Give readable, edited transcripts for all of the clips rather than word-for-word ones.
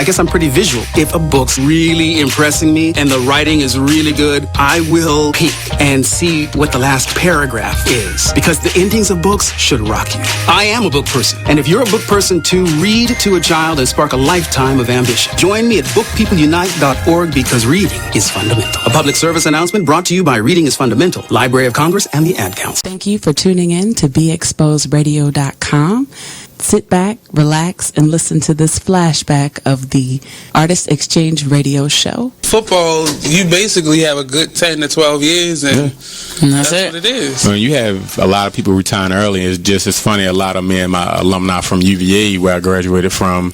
guess I'm pretty visual. If a book's really impressing me and the writing is really good, I will peek and see what the last paragraph is. Because the endings of books should rock you. I am a book person. And if you're a book person too, read to a child and spark a lifetime of ambition. Join me at bookpeopleunite.org because reading is fundamental. A public service announcement brought to you by Reading is Fundamental, Library of Congress, and the Ad Council. Thank you for tuning in to BeExposedRadio.com. Sit back, relax, and listen to this flashback of the Artist Exchange Radio Show. Football, you basically have a good 10 to 12 years, and that's what it is. When you have a lot of people retiring early, it's funny. A lot of me and my alumni from UVA, where I graduated from,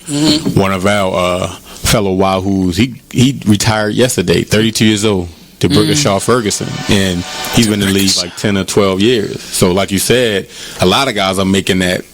one of our fellow Wahoos, he retired yesterday, 32 years old. To Shaw Ferguson, and he's been in the league like 10 or 12 years. So like you said, a lot of guys are making that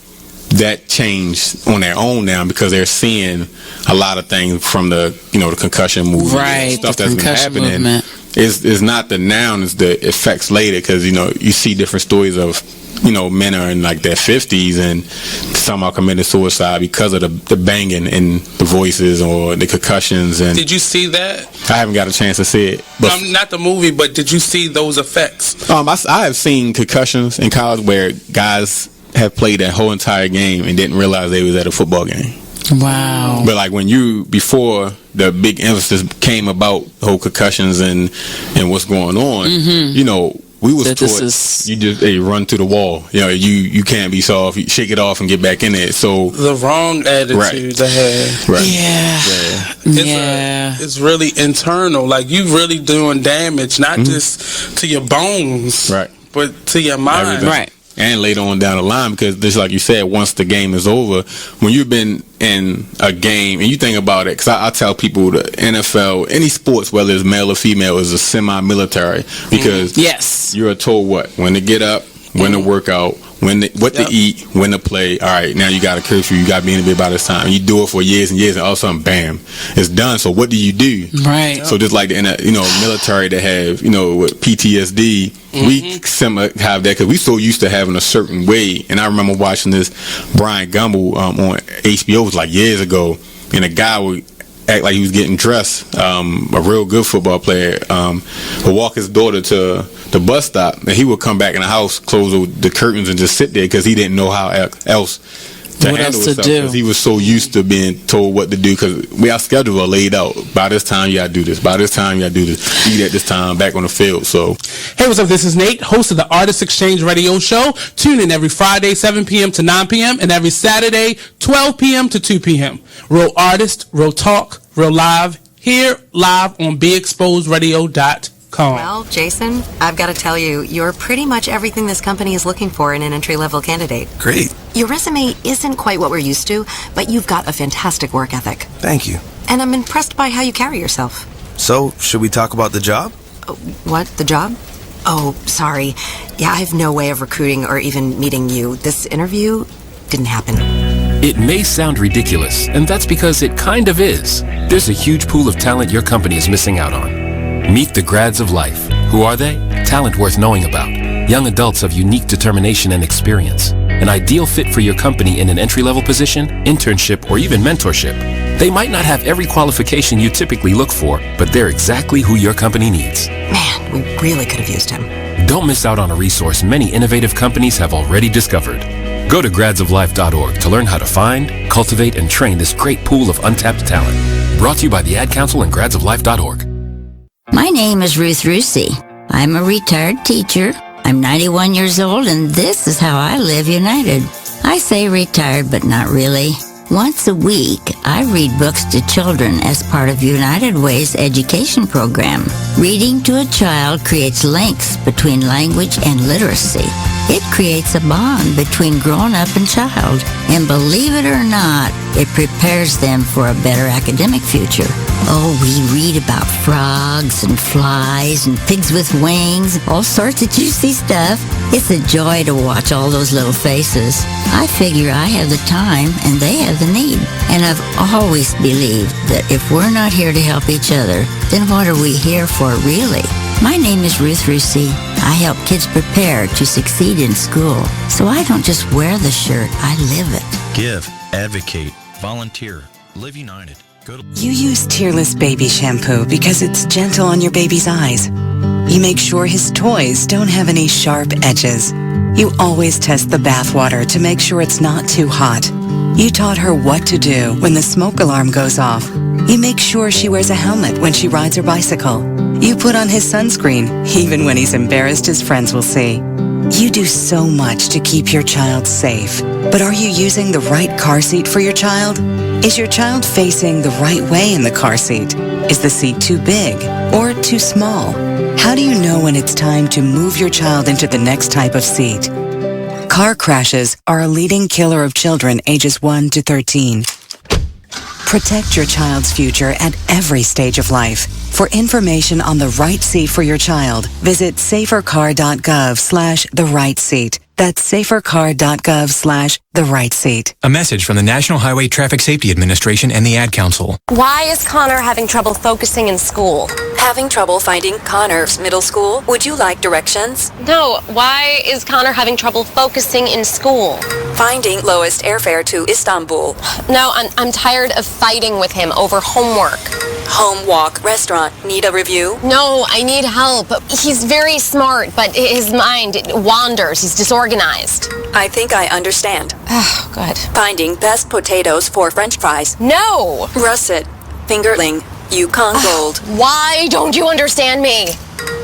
change on their own now because they're seeing a lot of things from the the concussion movement, right? Stuff that's been happening. It's not the noun, it's the effects later, because you see different stories of men are in like their 50s and some are committing suicide because of the banging and the voices or the concussions. And did you see that? I haven't got a chance to see it. But not the movie, but did you see those effects? I have seen concussions in college where guys have played that whole entire game and didn't realize they was at a football game. Wow. But like before the big emphasis came about the whole concussions and what's going on, we was taught you just run to the wall. You can't be soft. You shake it off and get back in it. So the wrong attitude to have. Right. Yeah. It's really internal. Like you really doing damage, not just to your bones, right, but to your mind. Everything. Right. And later on down the line, because just like you said, once the game is over, when you've been in a game and you think about it, because I tell people the NFL, any sports, whether it's male or female, is a semi-military, because you're told when to get up, when to work out, what to eat, when to play. All right, now you got a curfew, you got to be in the bed by this time. You do it for years and years, and all of a sudden, bam, it's done. So what do you do? Right. So just like in a military that have with PTSD, we have that because we so used to having a certain way. And I remember watching this Brian Gumbel on HBO, it was like years ago, and a guy would act like he was getting dressed, a real good football player, would walk his daughter to the bus stop, and he would come back in the house, close the curtains, and just sit there because he didn't know how else to handle himself, because he was so used to being told what to do, because our schedule are laid out. By this time, you got to do this. By this time, you got to do this. Eat at this time, back on the field. So, hey, what's up? This is Nate, host of the Artist Exchange Radio Show. Tune in every Friday, 7 p.m. to 9 p.m., and every Saturday, 12 p.m. to 2 p.m. Real artist, real talk, real live, here live on BeExposedRadio.com. Well, Jason, I've got to tell you, you're pretty much everything this company is looking for in an entry-level candidate. Great. Your resume isn't quite what we're used to, but you've got a fantastic work ethic. Thank you. And I'm impressed by how you carry yourself. So, should we talk about the job? What? The job? Oh, sorry. Yeah, I have no way of recruiting or even meeting you. This interview didn't happen. It may sound ridiculous, and that's because it kind of is. There's a huge pool of talent your company is missing out on. Meet the grads of life. Who are they? Talent worth knowing about. Young adults of unique determination and experience. An ideal fit for your company in an entry-level position, internship, or even mentorship. They might not have every qualification you typically look for, but they're exactly who your company needs. Man, we really could have used him. Don't miss out on a resource many innovative companies have already discovered. Go to gradsoflife.org to learn how to find, cultivate, and train this great pool of untapped talent. Brought to you by the Ad Council and gradsoflife.org. My name is Ruth Rusey. I'm a retired teacher. I'm 91 years old, and this is how I live united. I say retired, but not really. Once a week, I read books to children as part of United Way's education program. Reading to a child creates links between language and literacy. It creates a bond between grown-up and child. And believe it or not, it prepares them for a better academic future. Oh, we read about frogs and flies and pigs with wings, all sorts of juicy stuff. It's a joy to watch all those little faces. I figure I have the time and they have the need. And I've always believed that if we're not here to help each other, then what are we here for really? My name is Ruth Rusey. I help kids prepare to succeed in school. So I don't just wear the shirt, I live it. Give, advocate, volunteer, live united. You use tearless baby shampoo because it's gentle on your baby's eyes. You make sure his toys don't have any sharp edges. You always test the bathwater to make sure it's not too hot. You taught her what to do when the smoke alarm goes off. You make sure she wears a helmet when she rides her bicycle. You put on his sunscreen, even when he's embarrassed his friends will see. You do so much to keep your child safe. But are you using the right car seat for your child? Is your child facing the right way in the car seat? Is the seat too big or too small? How do you know when it's time to move your child into the next type of seat? Car crashes are a leading killer of children ages 1 to 13. Protect your child's future at every stage of life. For information on the right seat for your child, visit safercar.gov/the-right-seat. That's safercar.gov/the-right-seat. A message from the National Highway Traffic Safety Administration and the Ad Council. Why is Connor having trouble focusing in school? Having trouble finding Connor's middle school? Would you like directions? No, why is Connor having trouble focusing in school? Finding lowest airfare to Istanbul. No, I'm tired of fighting with him over homework. Home, walk, restaurant. Need a review? No, I need help. He's very smart, but his mind wanders. He's disorganized. I think I understand. Oh, good. Finding best potatoes for French fries. No! Russet, fingerling, Yukon Gold. Why don't you understand me?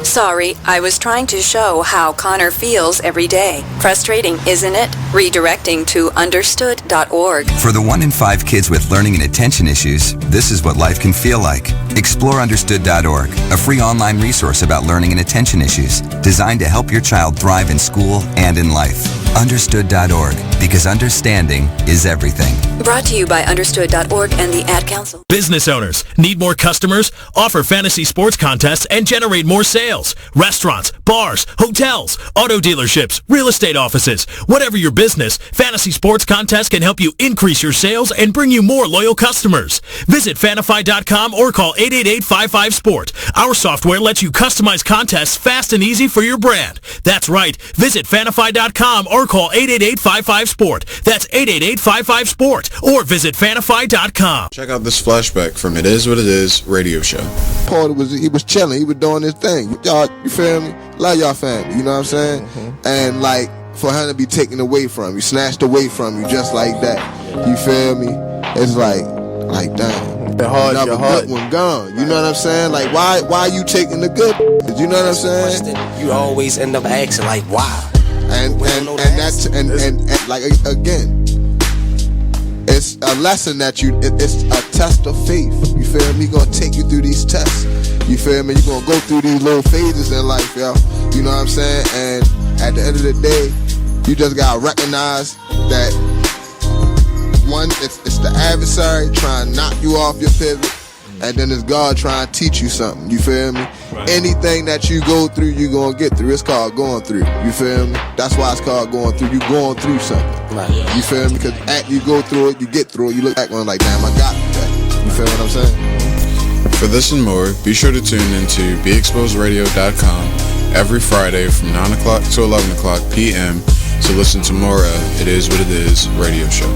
Sorry, I was trying to show how Connor feels every day. Frustrating, isn't it? Redirecting to understood.org. For the 1 in 5 kids with learning and attention issues, this is what life can feel like. Explore understood.org, a free online resource about learning and attention issues, designed to help your child thrive in school and in life. Understood.org, because understanding is everything. Brought to you by understood.org and the Ad Council. Business owners, need more customers? Offer fantasy sports contests and generate more sales. Restaurants, bars, hotels, auto dealerships, real estate offices. Whatever your business, fantasy sports contests can help you increase your sales and bring you more loyal customers. Visit fanify.com or call 888-55-SPORT. Our software lets you customize contests fast and easy for your brand. That's right. Visit fanify.com or call 888-55-SPORT. That's 888-55-SPORT or visit fanify.com. Check out this flashback from It Is What It Is radio show. Paul was chilling. He was doing his thing. Y'all, you feel me? Love y'all family. You know what I'm saying? And like for him to be taken away from you, snatched away from you, just like that. You feel me? It's like damn. The hard, another good one gone. You know what I'm saying? Like why you taking the good? You know what I'm saying? You always end up asking like why. And that's like again, it's a lesson that it's a test of faith. You feel me? He's gonna take you through these tests. You feel me? You're gonna go through these little phases in life, yo. You know what I'm saying? And at the end of the day, you just gotta recognize that one, it's the adversary trying to knock you off your pivot, and then it's God trying to teach you something. You feel me? Right. Anything that you go through, you gonna get through. It's called going through. You feel me? That's why it's called going through. You going through something. Right. You feel me? Because after you go through it, you get through it. You look back going like, damn, I got that. You feel what I'm saying? For this and more, be sure to tune into BeExposedRadio.com every Friday from 9 o'clock to 11 o'clock p.m. to listen to more of It Is What It Is radio show.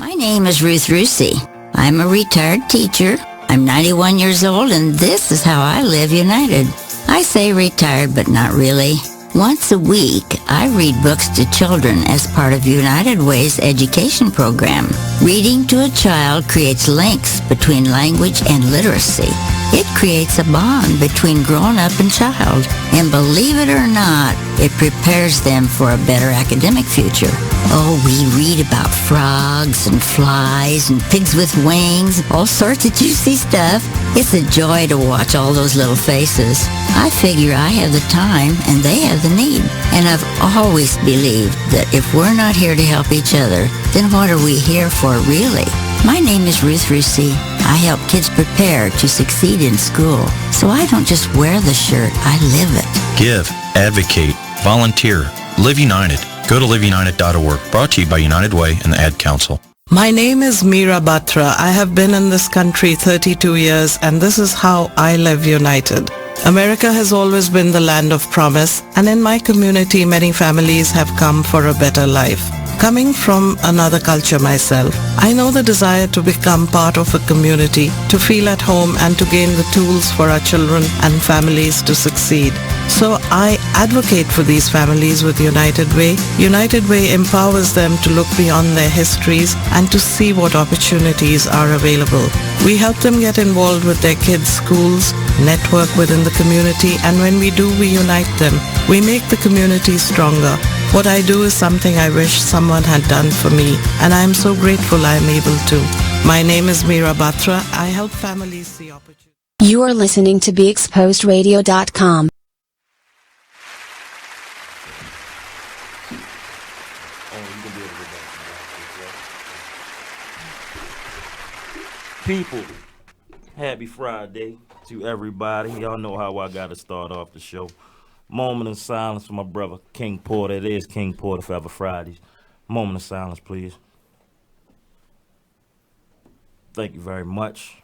My name is Ruth Rusey. I'm a retired teacher. I'm 91 years old, and this is how I live United. I say retired, but not really. Once a week, I read books to children as part of United Way's education program. Reading to a child creates links between language and literacy. It creates a bond between grown-up and child. And believe it or not, it prepares them for a better academic future. Oh, we read about frogs and flies and pigs with wings, all sorts of juicy stuff. It's a joy to watch all those little faces. I figure I have the time and they have the need. And I've always believed that if we're not here to help each other, then what are we here for really? My name is Ruth Rusey. I help kids prepare to succeed in school. So I don't just wear the shirt, I live it. Give, advocate, volunteer, Live United. Go to liveunited.org. Brought to you by United Way and the Ad Council. My name is Meera Batra. I have been in this country 32 years, and this is how I live united. America has always been the land of promise, and in my community, many families have come for a better life. Coming from another culture myself, I know the desire to become part of a community, to feel at home and to gain the tools for our children and families to succeed. So I advocate for these families with United Way. United Way empowers them to look beyond their histories and to see what opportunities are available. We help them get involved with their kids' schools, network within the community, and when we do, we unite them. We make the community stronger. What I do is something I wish someone had done for me, and I am so grateful I am able to. My name is Meera Batra. I help families see opportunities. You are listening to BeExposedRadio.com. People, happy Friday to everybody. Y'all know how I got to start off the show. Moment of silence for my brother, King Porter. It is King Porter Forever Fridays. Moment of silence, please. Thank you very much.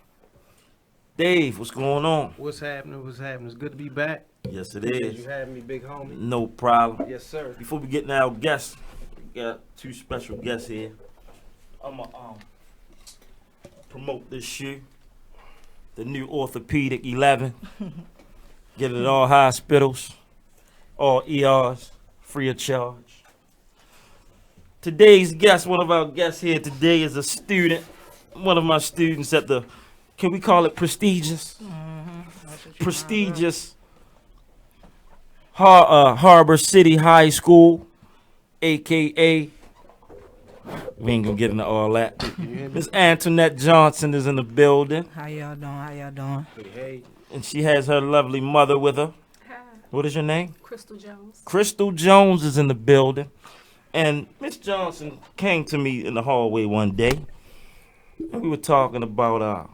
Dave, what's going on? What's happening? What's happening? It's good to be back. Yes, it is. You having me, big homie? No problem. Yes, sir. Before we get to our guests, we got two special guests here. I'm going to promote this shoe. The new Orthopedic 11. Get it at all hospitals, all ERs, free of charge. Today's guest, one of our guests here today is a student, one of my students at the, can we call it prestigious? Prestigious Harbor City High School, AKA, we ain't gonna get into all that. Miss Antonette Johnson is in the building. How y'all doing? How y'all doing? Hey. And she has her lovely mother with her. Hi. What is your name? Crystal Jones. Crystal Jones is in the building. And Miss Johnson came to me in the hallway one day. And we were talking about,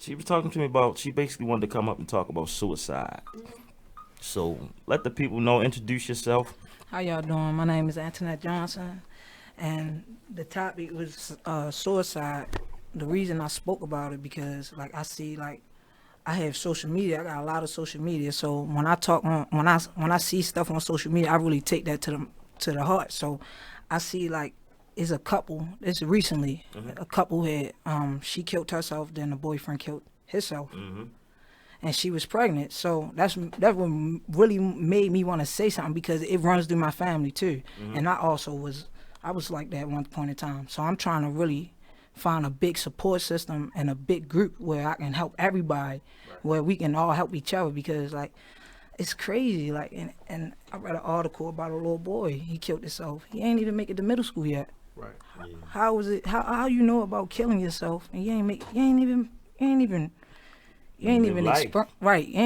she was talking to me about, she basically wanted to come up and talk about suicide. So let the people know, introduce yourself. How y'all doing? My name is Antonette Johnson. And the topic was suicide. The reason I spoke about it because, like, I see, like, I have social media. I got a lot of social media. So when I talk on, when I see stuff on social media, I really take that to the heart. So I see, like, it's a couple. It's recently a couple had she killed herself, then the boyfriend killed himself, and she was pregnant. So that what really made me want to say something because it runs through my family too, and I was like that at one point in time. So I'm trying to really find a big support system and a big group where I can help everybody, where we can all help each other because, like, it's crazy. Like, and I read an article about a little boy. He killed himself. He ain't even make it to middle school yet. Right. Yeah. How is it? How you know about killing yourself and you ain't even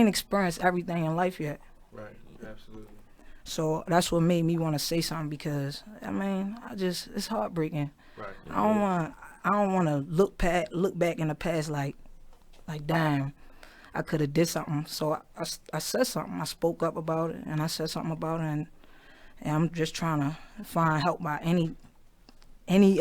experienced everything in life yet. Right. Absolutely. So that's what made me want to say something because I mean, it's heartbreaking. Right. I don't want to look back in the past like damn, I could have did something. So I said something. I spoke up about it and I said something about it and I'm just trying to find help by any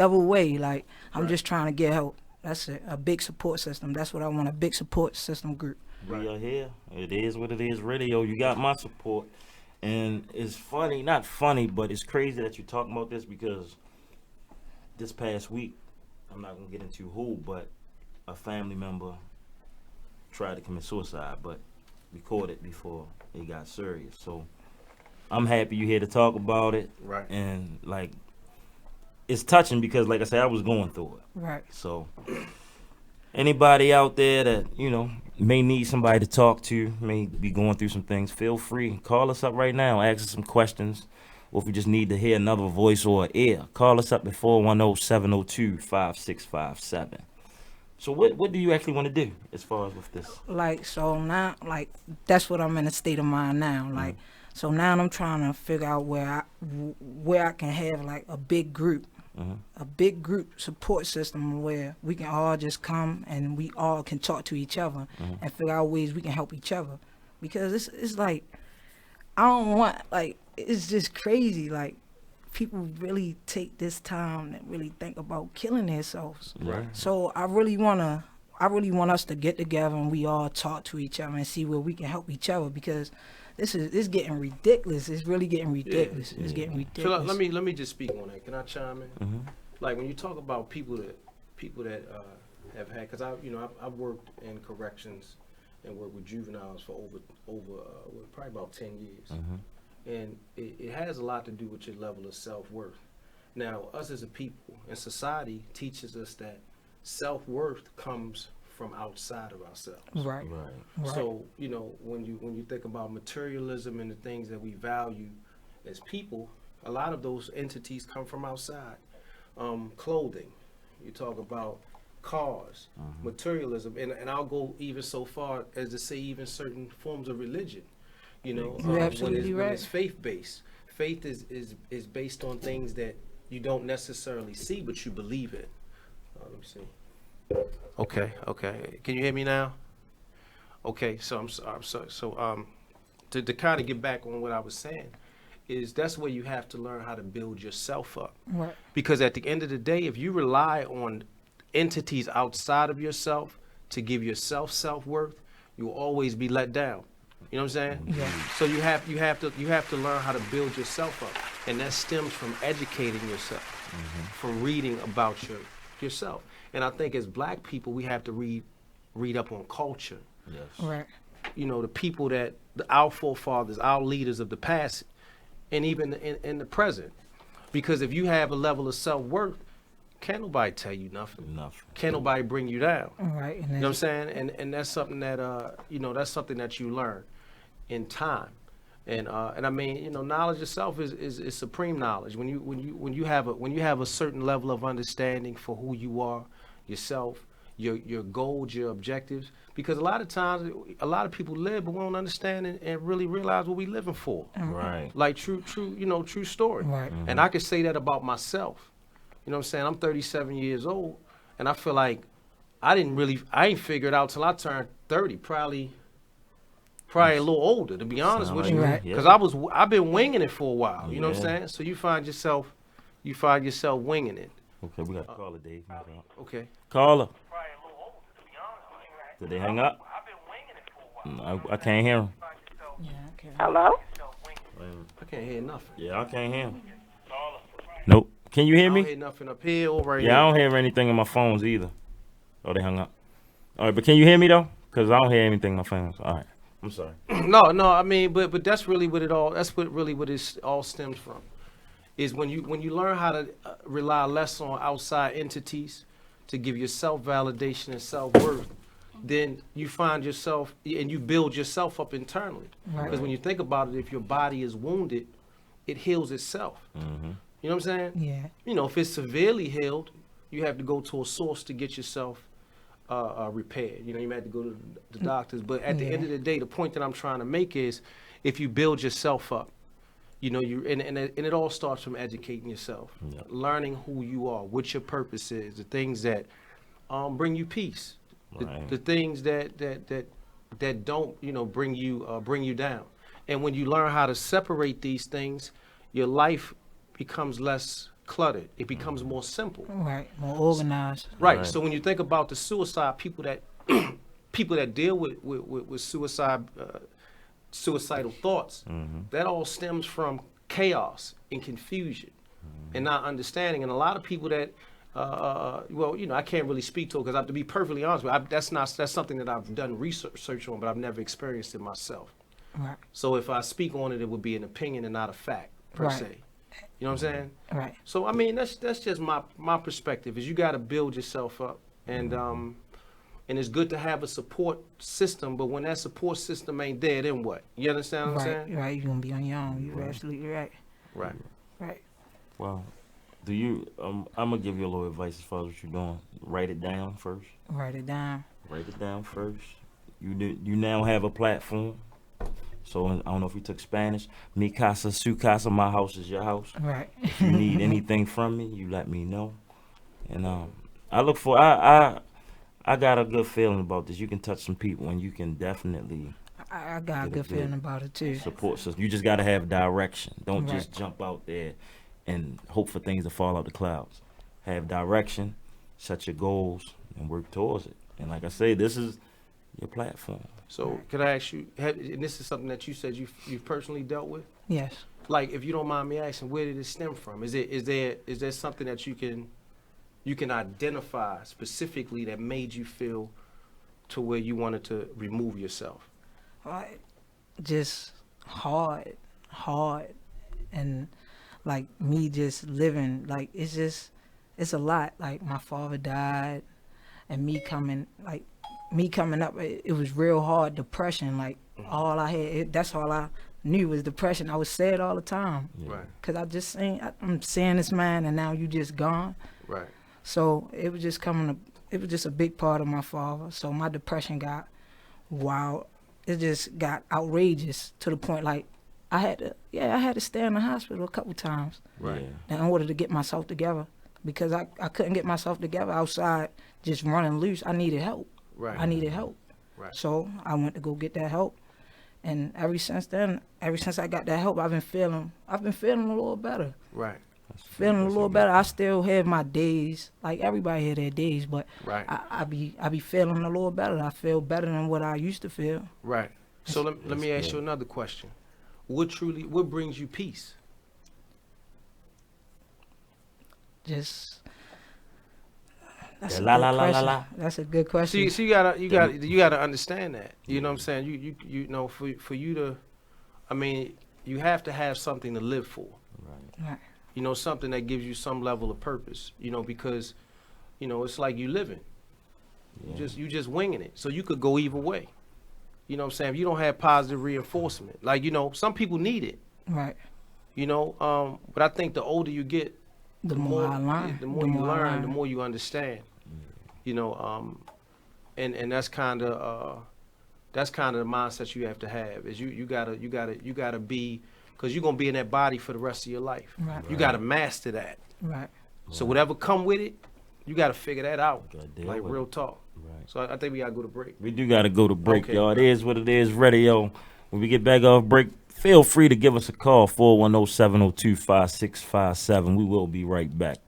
other way. Like I'm just trying to get help. That's it. A big support system. That's what I want. A big support system group. We are here. It is what it is. Radio. You got my support. And it's funny, not funny, but it's crazy that you're talking about this because this past week, I'm not going to get into who, but a family member tried to commit suicide, but we caught it before it got serious. So I'm happy you're here to talk about it. Right. And, like, it's touching because, like I said, I was going through it. Right. So anybody out there that, you know, may need somebody to talk to, may be going through some things, feel free. Call us up right now, ask us some questions, or if you just need to hear another voice or ear, call us up at 410-702-5657. So what do you actually want to do as far as with this? Like, so now, like, that's what I'm in a state of mind now. Like, so now I'm trying to figure out where I can have, like, a big group. A big group support system where we can all just come and we all can talk to each other and figure out ways we can help each other. Because it's like, I don't want, like, it's just crazy. Like, people really take this time and really think about killing themselves. Right. So I really want us to get together and we all talk to each other and see where we can help each other because it's getting ridiculous. It's really getting ridiculous. It's getting ridiculous. So let me just speak on that. Can I chime in? Mm-hmm. Like when you talk about people that have had, because I've worked in corrections and worked with juveniles for over probably about 10 years, and it has a lot to do with your level of self-worth. Now, us as a people and society teaches us that self-worth comes from outside of ourselves. Right. So, when you think about materialism and the things that we value as people, a lot of those entities come from outside. Clothing, you talk about cars, materialism, and I'll go even so far as to say even certain forms of religion. You're absolutely when right. it's faith-based. Faith is based on things that you don't necessarily see, but you believe in. Let me see. Okay. Can you hear me now? Okay, so I'm sorry. So to kind of get back on what I was saying, is that's where you have to learn how to build yourself up. Right. Because at the end of the day, if you rely on entities outside of yourself to give yourself self-worth, you will always be let down. You know what I'm saying? Yeah. So you have to learn how to build yourself up, and that stems from educating yourself, from reading about yourself. And I think as Black people, we have to read up on culture. Yes. Right. The people that our forefathers, our leaders of the past, and even in the present, because if you have a level of self-worth, can't nobody tell you nothing. Can't nobody bring you down. Right. You know what I'm saying? And that's something that that's something that you learn in time. And I mean, knowledge itself is supreme knowledge. When you have a certain level of understanding for who you are, yourself, your goals, your objectives, because a lot of times a lot of people live but won't understand and really realize what we living for. Right. Like true story. Right. And I can say that about myself. You know what I'm saying? I'm 37 years old, and I feel like I ain't figured out till I turned 30, probably a little older, to be honest with you. Right. Because I've been winging it for a while. You know what I'm saying? So you find yourself winging it. Okay, we got to call it, Dave. Okay. Caller. Did they hang up? I can't hear him. Yeah, okay. Hello? I can't hear nothing. Yeah, I can't hear him. Nope. Can you hear I me? don't hear nothing up here or right here. Yeah, I don't hear anything in my phones either. Oh, they hung up. All right, but can you hear me though? Because I don't hear anything in my phones. All right. I'm sorry. No, I mean, but that's really what it all stems from, is when you learn how to rely less on outside entities to give yourself validation and self-worth, then you find yourself and you build yourself up internally. Right. Because when you think about it, if your body is wounded, it heals itself. You know what I'm saying? Yeah. If it's severely healed, you have to go to a source to get yourself repaired. You might have to go to the doctors. But at the end of the day, the point that I'm trying to make is, if you build yourself up, and it all starts from educating yourself, learning who you are, what your purpose is, the things that bring you peace, the things that don't bring you down. And when you learn how to separate these things, your life becomes less cluttered. It becomes more simple. Right. More organized. Right. So when you think about the suicide, people that deal with suicidal thoughts, that all stems from chaos and confusion and not understanding. And a lot of people that I can't really speak to it, because I have to be perfectly honest with you, that's something that I've done research on, but I've never experienced it myself. Right. So if I speak on it, it would be an opinion and not a fact per se. You know what I'm saying? Right. So I mean, that's just my perspective. Is you got to build yourself up, and it's good to have a support system. But when that support system ain't there, then what? You understand what I'm saying? Right. You're gonna be on your own. You're absolutely right. Right. Right. Well, do you? I'm gonna give you a little advice as far as what you're doing. Write it down first. Write it down. Write it down first. You now have a platform. So I don't know if you took Spanish. Mi casa, su casa. My house is your house. Right. If you need anything from me, you let me know. And I look for. I got a good feeling about this. You can touch some people, and you can definitely. I got a good feeling about it too. Support system. You just got to have direction. Don't just jump out there and hope for things to fall out the clouds. Have direction, set your goals, and work towards it. And like I say, this is your platform. So, could I ask you, and this is something that you said you've personally dealt with? Yes. Like, if you don't mind me asking, where did it stem from? Is there something that you can identify specifically that made you feel to where you wanted to remove yourself? Just hard, and like me just living, like it's a lot. Like my father died, and me coming up, it was real hard. Depression, like all I had, that's all I knew was depression. I was sad all the time, right? Cause I'm seeing this man, and now you just gone, right? So it was just it was just a big part of my father. So my depression got wild. It just got outrageous to the point like I had to stay in the hospital a couple times, right? In order to get myself together, because I couldn't get myself together outside just running loose. I needed help. Right. I needed help. Right. So I went to go get that help, and ever since I got that help, I've been feeling a little better. Right. Feeling a little better. I still have my days, like everybody had their days, but right. I be feeling a little better. I feel better than what I used to feel. Right. So let me ask you another question. What brings you peace? Just that's a good question. See, you gotta understand that. You know what I'm saying? You know, for you to, I mean, you have to have something to live for. Right. You know, something that gives you some level of purpose. You know, because, you know, it's like you living. Yeah. You just winging it. So you could go either way. You know what I'm saying? If you don't have positive reinforcement, like, you know, some people need it. Right. You know, but I think the older you get, the more you learn, the more you understand. You know, and that's kind of the mindset you have to have. Is you gotta be, because you're gonna be in that body for the rest of your life. Right. You gotta master that. Right. So whatever come with it, you gotta figure that out. Like real it. talk. Right. So I think we gotta go to break. We do gotta go to break, okay. y'all. It is what it is, radio. When we get back off break, feel free to give us a call, 410-702-5657. We will be right back.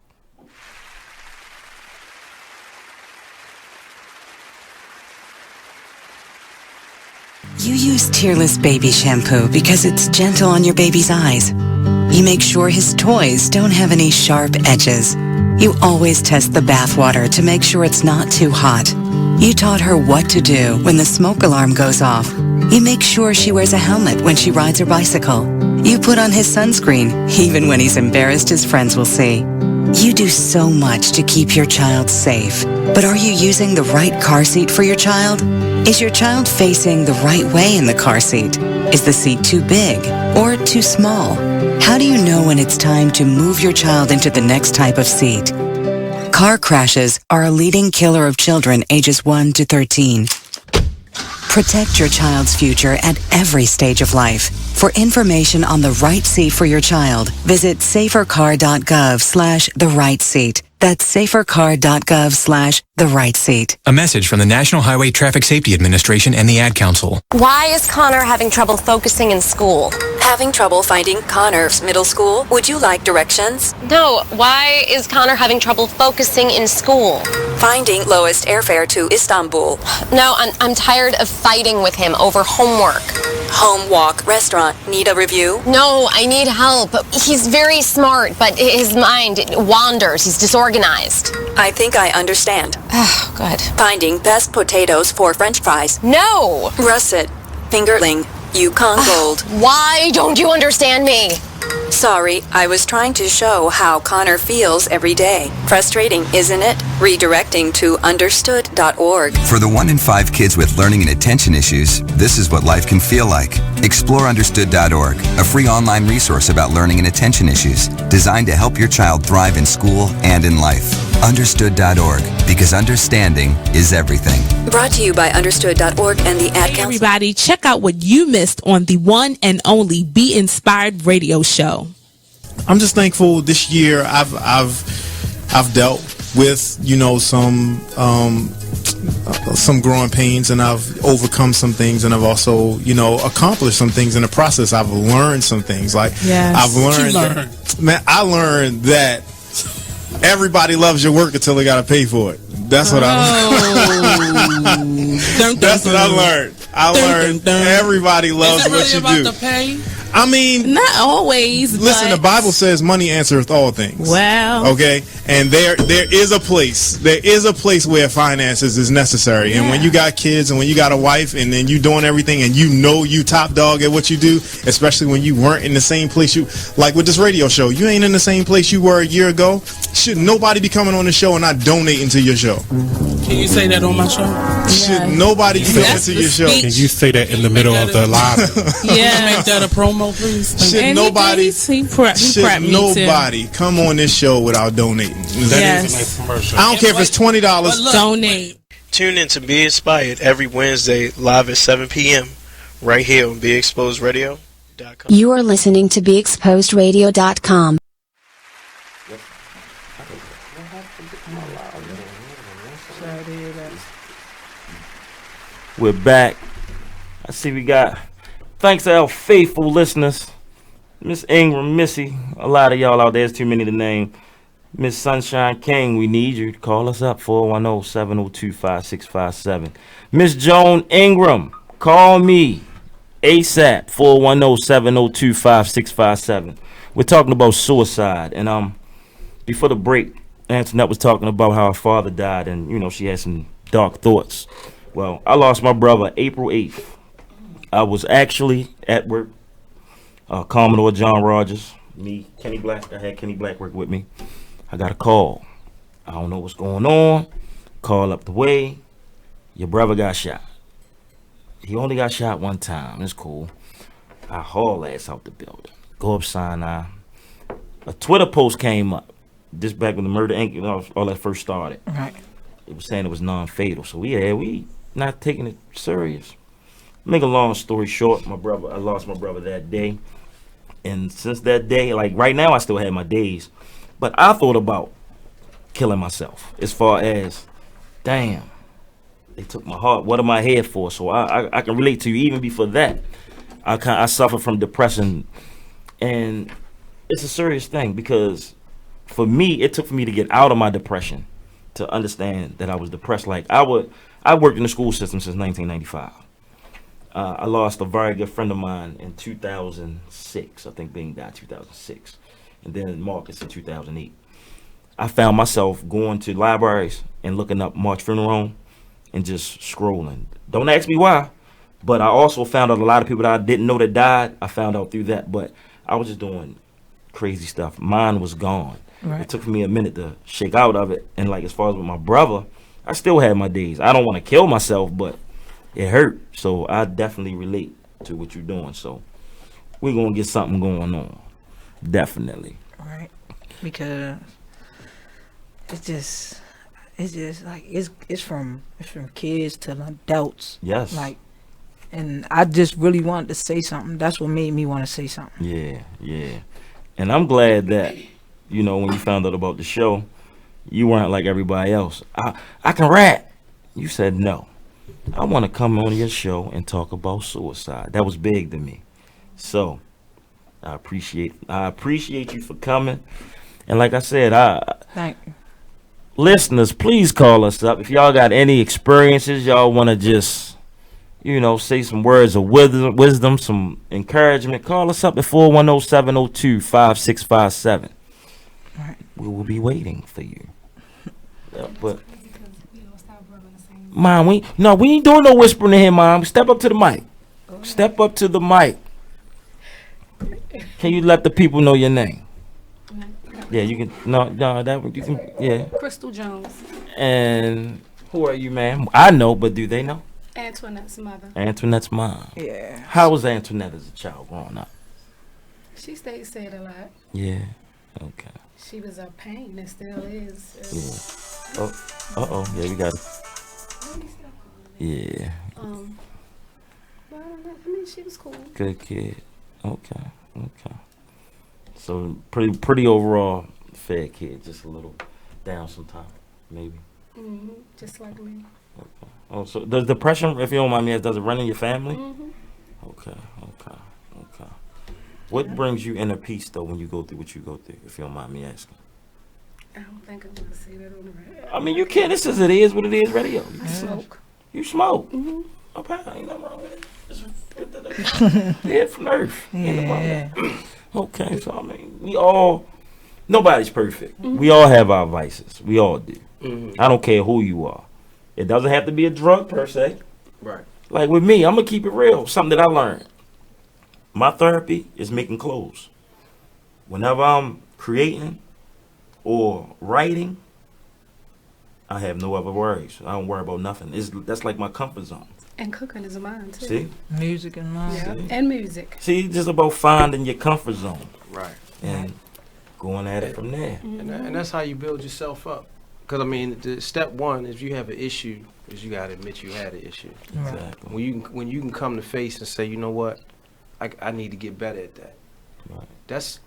You use Tearless Baby Shampoo because it's gentle on your baby's eyes. You make sure his toys don't have any sharp edges. You always test the bathwater to make sure it's not too hot. You taught her what to do when the smoke alarm goes off. You make sure she wears a helmet when she rides her bicycle. You put on his sunscreen, even when he's embarrassed his friends will see. You do so much to keep your child safe. But are you using the right car seat for your child? Is your child facing the right way in the car seat? Is the seat too big or too small? How do you know when it's time to move your child into the next type of seat? Car crashes are a leading killer of children ages 1 to 13. Protect your child's future at every stage of life. For information on the right seat for your child, visit safercar.gov/therightseat. That's safercar.gov/therightseat. A message from the National Highway Traffic Safety Administration and the Ad Council. Why is Connor having trouble focusing in school? Having trouble finding Connor's middle school? Would you like directions? No, why is Connor having trouble focusing in school? Finding lowest airfare to Istanbul. No, I'm tired of fighting with him over homework. Home, walk, restaurant. Need a review? No, I need help. He's very smart, but his mind wanders. He's disorganized. I think I understand. Oh, good. Finding best potatoes for French fries. No! Russet, fingerling, Yukon Gold. Why don't you understand me? Sorry, I was trying to show how Connor feels every day. Frustrating, isn't it? Redirecting to understood.org. For the 1 in 5 kids with learning and attention issues, this is what life can feel like. Explore understood.org, a free online resource about learning and attention issues, designed to help your child thrive in school and in life. Understood.org, because understanding is everything. Brought to you by understood.org and the Ad Council. Everybody, check out what you missed on the one and only Be Inspired radio show. I'm just thankful this year I've dealt with, you know, some growing pains, and I've overcome some things, and I've also, you know, accomplished some things in the process. I've learned some things. Like, yes. I've learned I learned that everybody loves your work until they got to pay for it. That's what Don't That's what I learned. I learned everybody loves what you do. The pay? I mean, not always. Listen, but the Bible says money answereth all things. Well, okay, and there is a place. There is a place where finances is necessary. And when you got kids and when you got a wife and then you doing everything and you know you top dog at what you do, especially when you weren't in the same place you like with this radio show. You ain't in the same place you were a year ago. Should nobody be coming on the show and not donating to your show? Can you say that on my show? Should nobody be coming to your show? Can you say that in the middle of the live? Yeah, make that a promo, please. Should nobody? He prepped me nobody come on this show without donating? That is a nice commercial. I don't care if it's $20. Donate. Tune in to Be Inspired every Wednesday live at 7 p.m. right here on BeExposedRadio.com. You are listening to BeExposedRadio.com. We're back. I see we got, thanks to our faithful listeners, Miss Ingram, Missy, a lot of y'all out there, there's too many to name. Miss Sunshine King, we need you to call us up, 410-702-5657. Miss Joan Ingram, call me ASAP, 410-702-5657. We're talking about suicide, and before the break, Antonette was talking about how her father died, and you know she had some dark thoughts. Well, I lost my brother April 8th. I was actually at work. Commodore John Rogers, me, Kenny Black. I had Kenny Black work with me. I got a call. I don't know what's going on. Call up the way. Your brother got shot. He only got shot one time. It's cool. I haul ass out the building. Go up Sinai. A Twitter post came up. This back when the Murder Inc. all that first started. Right. It was saying it was non-fatal. So we not taking it serious. Make a long story short, I lost my brother that day. And since that day, like right now I still have my days. But I thought about killing myself. As far as, damn, they took my heart. What am I here for? So I can relate to you even before that. I suffer from depression. And it's a serious thing because for me, it took for me to get out of my depression to understand that I was depressed. Like I worked in the school system since 1995. I lost a very good friend of mine in 2006. I think Bing died 2006. And then Marcus in 2008. I found myself going to libraries and looking up March Funeral Home and just scrolling. Don't ask me why, but I also found out a lot of people that I didn't know that died. I found out through that, but I was just doing crazy stuff. Mine was gone. Right. It took me a minute to shake out of it. And like as far as with my brother, I still had my days. I don't want to kill myself, but it hurt. So I definitely relate to what you're doing. So we're going to get something going on. Definitely. Right. Because it's just like it's from kids to adults. Yes. Like, and I just really wanted to say something. That's what made me want to say something. Yeah. And I'm glad that, you know, when you found out about the show, you weren't like everybody else. I can rap. You said no. I want to come on your show and talk about suicide. That was big to me. So I appreciate you for coming. And like I said, thank you. Listeners, please call us up. If y'all got any experiences, y'all want to just, you know, say some words of wisdom, some encouragement, call us up at 410-702-5657. Right. We will be waiting for you. Yeah, but Mom, we ain't doing no whispering in here, Mom. Step up to the mic. Step up to the mic. Can you let the people know your name? Yeah, you can. No, that you can. Yeah. Crystal Jones. And who are you, ma'am? I know, but do they know? Antoinette's mother. Antoinette's mom. Yeah. How was Antoinette as a child growing up? She stayed sad a lot. Yeah. Okay. She was a pain and still is. Yeah. Oh. Yeah, we got it. Yeah. Well, I mean, she was cool. Good kid. Okay. So pretty overall fair kid, just a little down sometimes, maybe. Just like me. Okay. Oh, so does depression, if you don't mind me, does it run in your family? Okay. What brings you inner peace though when you go through what you go through, if you don't mind me asking? I don't think I'm gonna say that on the radio. I mean, you can. This is It Is What It Is radio. I smoke. You smoke. Okay, ain't nothing wrong with it. Yeah, from Earth. Yeah. Okay, so I mean, nobody's perfect. We all have our vices. We all do. I don't care who you are. It doesn't have to be a drug per se. Right. Like with me, I'm gonna keep it real. Something that I learned. My therapy is making clothes. Whenever I'm creating or writing, I have no other worries. I don't worry about nothing. That's like my comfort zone. And cooking is mine too. See? Music and mine. Yeah, and music. See, it's just about finding your comfort zone. Right. And going at it from there. And that's how you build yourself up. Because, I mean, step one, if you have an issue, is you got to admit you had an issue. Exactly. When you can come to face and say, you know what, I need to get better at that. Right. That's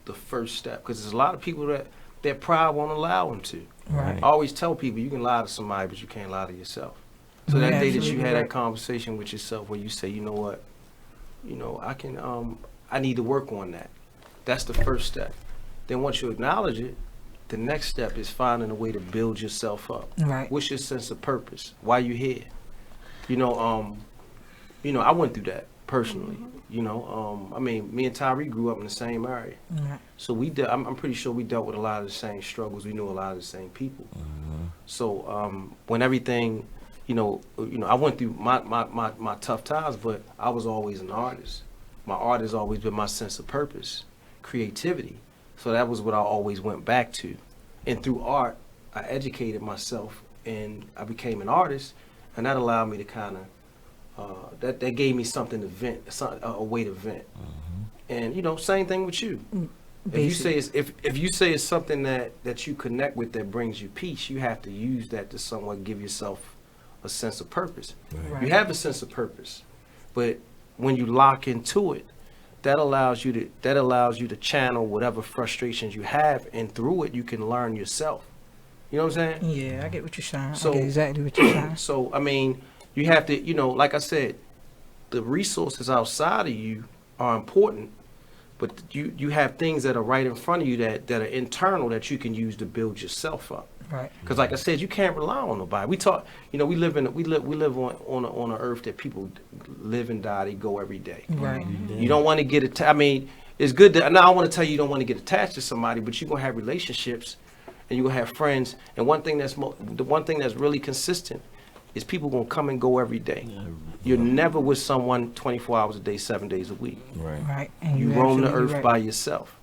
the first step. Because there's a lot of people that pride won't allow them to. Right. I always tell people you can lie to somebody, but you can't lie to yourself. So that day that you had that conversation with yourself where you say, you know what, I need to work on that. That's the first step. Then once you acknowledge it, the next step is finding a way to build yourself up. Right. What's your sense of purpose? Why you here? I went through that personally. I mean, me and Tyree grew up in the same area. Right. So I'm pretty sure we dealt with a lot of the same struggles. We knew a lot of the same people. So when everything, I went through my tough times, but I was always an artist. My art has always been my sense of purpose, creativity. So that was what I always went back to. And through art, I educated myself and I became an artist, and that allowed me to kind of, that gave me something to vent, a way to vent. And same thing with you. If you say it's something that you connect with that brings you peace, you have to use that to somewhat give yourself a sense of purpose. Right. You have a sense of purpose, but when you lock into it, that allows you to channel whatever frustrations you have, and through it you can learn yourself. You know what I'm saying? Yeah, I get what you're saying. I get exactly what you're saying. So I mean, you have to, like I said, the resources outside of you are important, but you have things that are right in front of you that are internal that you can use to build yourself up. Right. Because like I said, you can't rely on nobody. We talk, we live on an earth that people live and die. They go every day. Right. You don't want to get attached. I mean, it's good to. Now I want to tell you don't want to get attached to somebody, but you're gonna have relationships, and you're gonna have friends. And one thing that's really consistent is people gonna come and go every day. You're never with someone 24 hours a day, 7 days a week. Right. Right. And You roam the earth by yourself.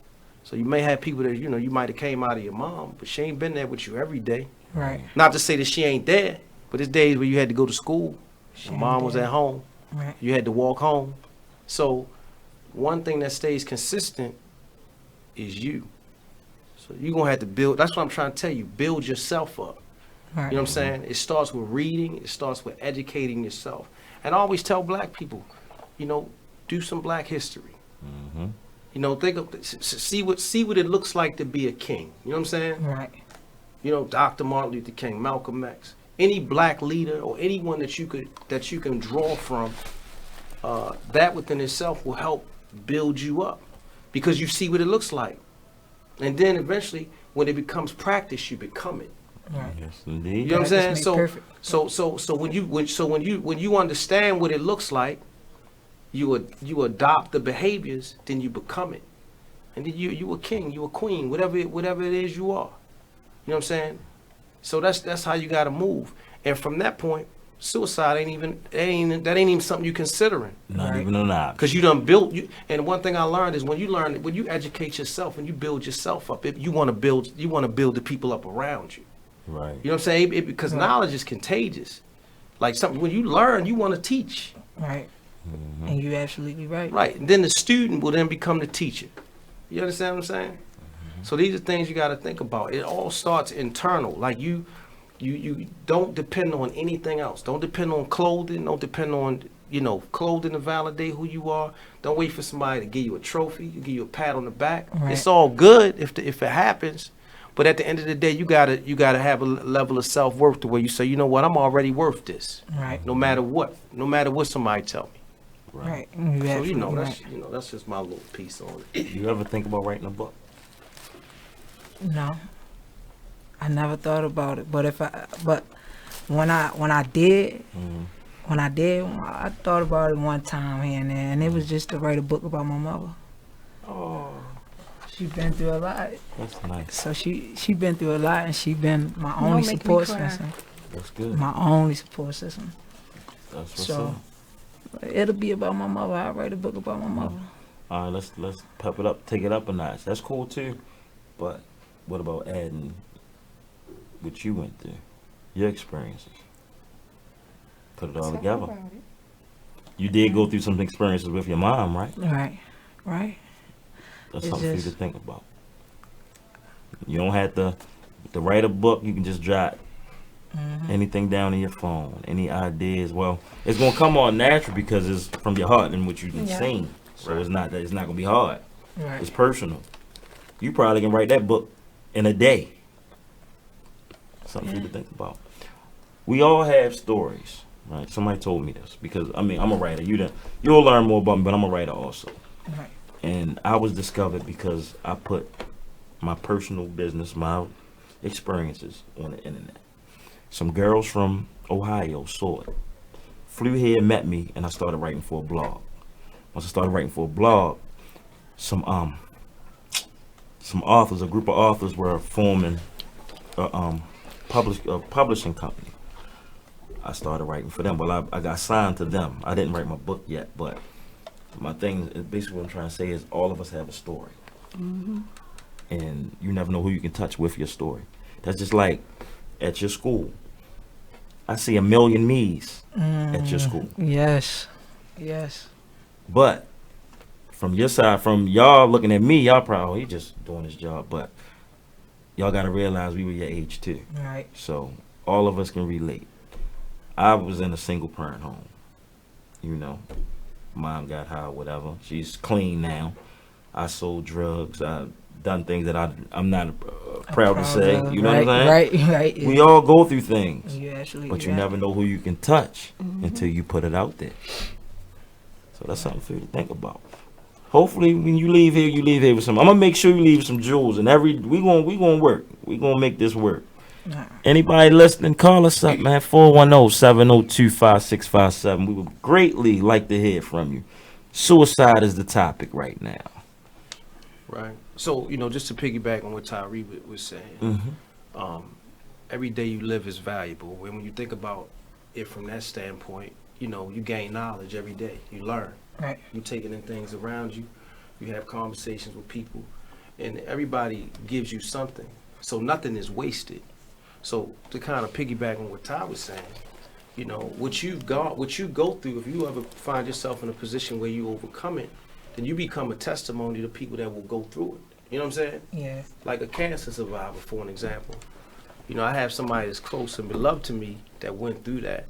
So you may have people that, you might have came out of your mom, but she ain't been there with you every day. Right. Not to say that she ain't there, but there's days where you had to go to school. Your mom was there. at home. Right. You had to walk home. So one thing that stays consistent is you. So you're going to have to build. That's what I'm trying to tell you. Build yourself up. Right. You know what I'm saying? It starts with reading. It starts with educating yourself. And I always tell black people, do some black history. See what it looks like to be a king. You know what I'm saying? Right. Dr. Martin Luther King, Malcolm X, any black leader or anyone that you can draw from, that within itself will help build you up, because you see what it looks like, and then eventually, when it becomes practice, you become it. Right. Yes, indeed. You know what I'm saying? So when you understand what it looks like, you adopt the behaviors, then you become it, and then you a king, you a queen, whatever it is you are. You know what I'm saying? So that's how you got to move. And from that point, suicide ain't even something you considering. Not even an option. Because you done built. And one thing I learned is when you educate yourself and you build yourself up, you want to build the people up around you. Right. You know what I'm saying? Because knowledge is contagious. Like something when you learn, you want to teach. Right. And you're absolutely right. Right. And then the student will then become the teacher. You understand what I'm saying? So these are things you got to think about. It all starts internal. Like you don't depend on anything else. Don't depend on clothing. Don't depend on clothing to validate who you are. Don't wait for somebody to give you a trophy, give you a pat on the back. Right. It's all good if it happens, but at the end of the day, you gotta have a level of self-worth to where you say, you know what, I'm already worth this. Right. No matter what somebody tell me. Right. So that's just my little piece on it. You ever think about writing a book? No. I never thought about it, but when I did, I thought about it one time here and there, and it was just to write a book about my mother. Oh, she been through a lot. That's nice. So she been through a lot, and she been my Don't only make me support cry. system. That's good. My only support system. That's what's So up. it'll be about my mother. I write a book about my mother. All right, let's pep it up, take it up a notch. That's cool too. But what about adding what you went through, your experiences? Put it all Talk together. about it. You did go through some experiences with your mom, right? Right. That's It's something for you just- to think about. You don't have to write a book. You can just jot anything down in your phone, any ideas. Well, it's gonna come on natural because it's from your heart and what you've been Yeah. saying. So it's not gonna be hard. Right. It's personal. You probably can write that book in a day. Something for you to think about. We all have stories, right? Somebody told me this because I'm a writer. You'll learn more about me, but I'm a writer also. Right. And I was discovered because I put my personal business, my experiences on the internet. Some girls from Ohio saw it, flew here, met me, and I started writing for a blog. Once I started writing for a blog, some authors, a group of authors were forming a publishing company. I started writing for them. Well, I got signed to them. I didn't write my book yet, but my thing is basically what I'm trying to say is all of us have a story. And you never know who you can touch with your story. That's just like at your school. I see a million me's at your school. Yes. But from your side, from y'all looking at me, y'all probably, he just doing his job. But y'all got to realize we were your age too. Right. So all of us can relate. I was in a single parent home. You know, mom got high, whatever. She's clean now. I sold drugs. I done things that I'm not proud to say. You know what I'm saying? Right. Yeah. We all go through things. You actually, But you right. never know who you can touch until you put it out there. So that's something for you to think about. Hopefully, when you leave here with some. I'm gonna make sure you leave with some jewels, and we gonna work. We gonna make this work. Anybody listening, call us up, man. 410-702-5657. We would greatly like to hear from you. Suicide is the topic right now. Right. So, just to piggyback on what Tyree was saying, every day you live is valuable. And when you think about it from that standpoint, you gain knowledge every day. You learn. Right. You taking in things around you. You have conversations with people. And everybody gives you something. So nothing is wasted. So to kind of piggyback on what Ty was saying, what you go through, if you ever find yourself in a position where you overcome it, then you become a testimony to people that will go through it. You know what I'm saying? Yeah. Like a cancer survivor, for an example. I have somebody that's close and beloved to me that went through that,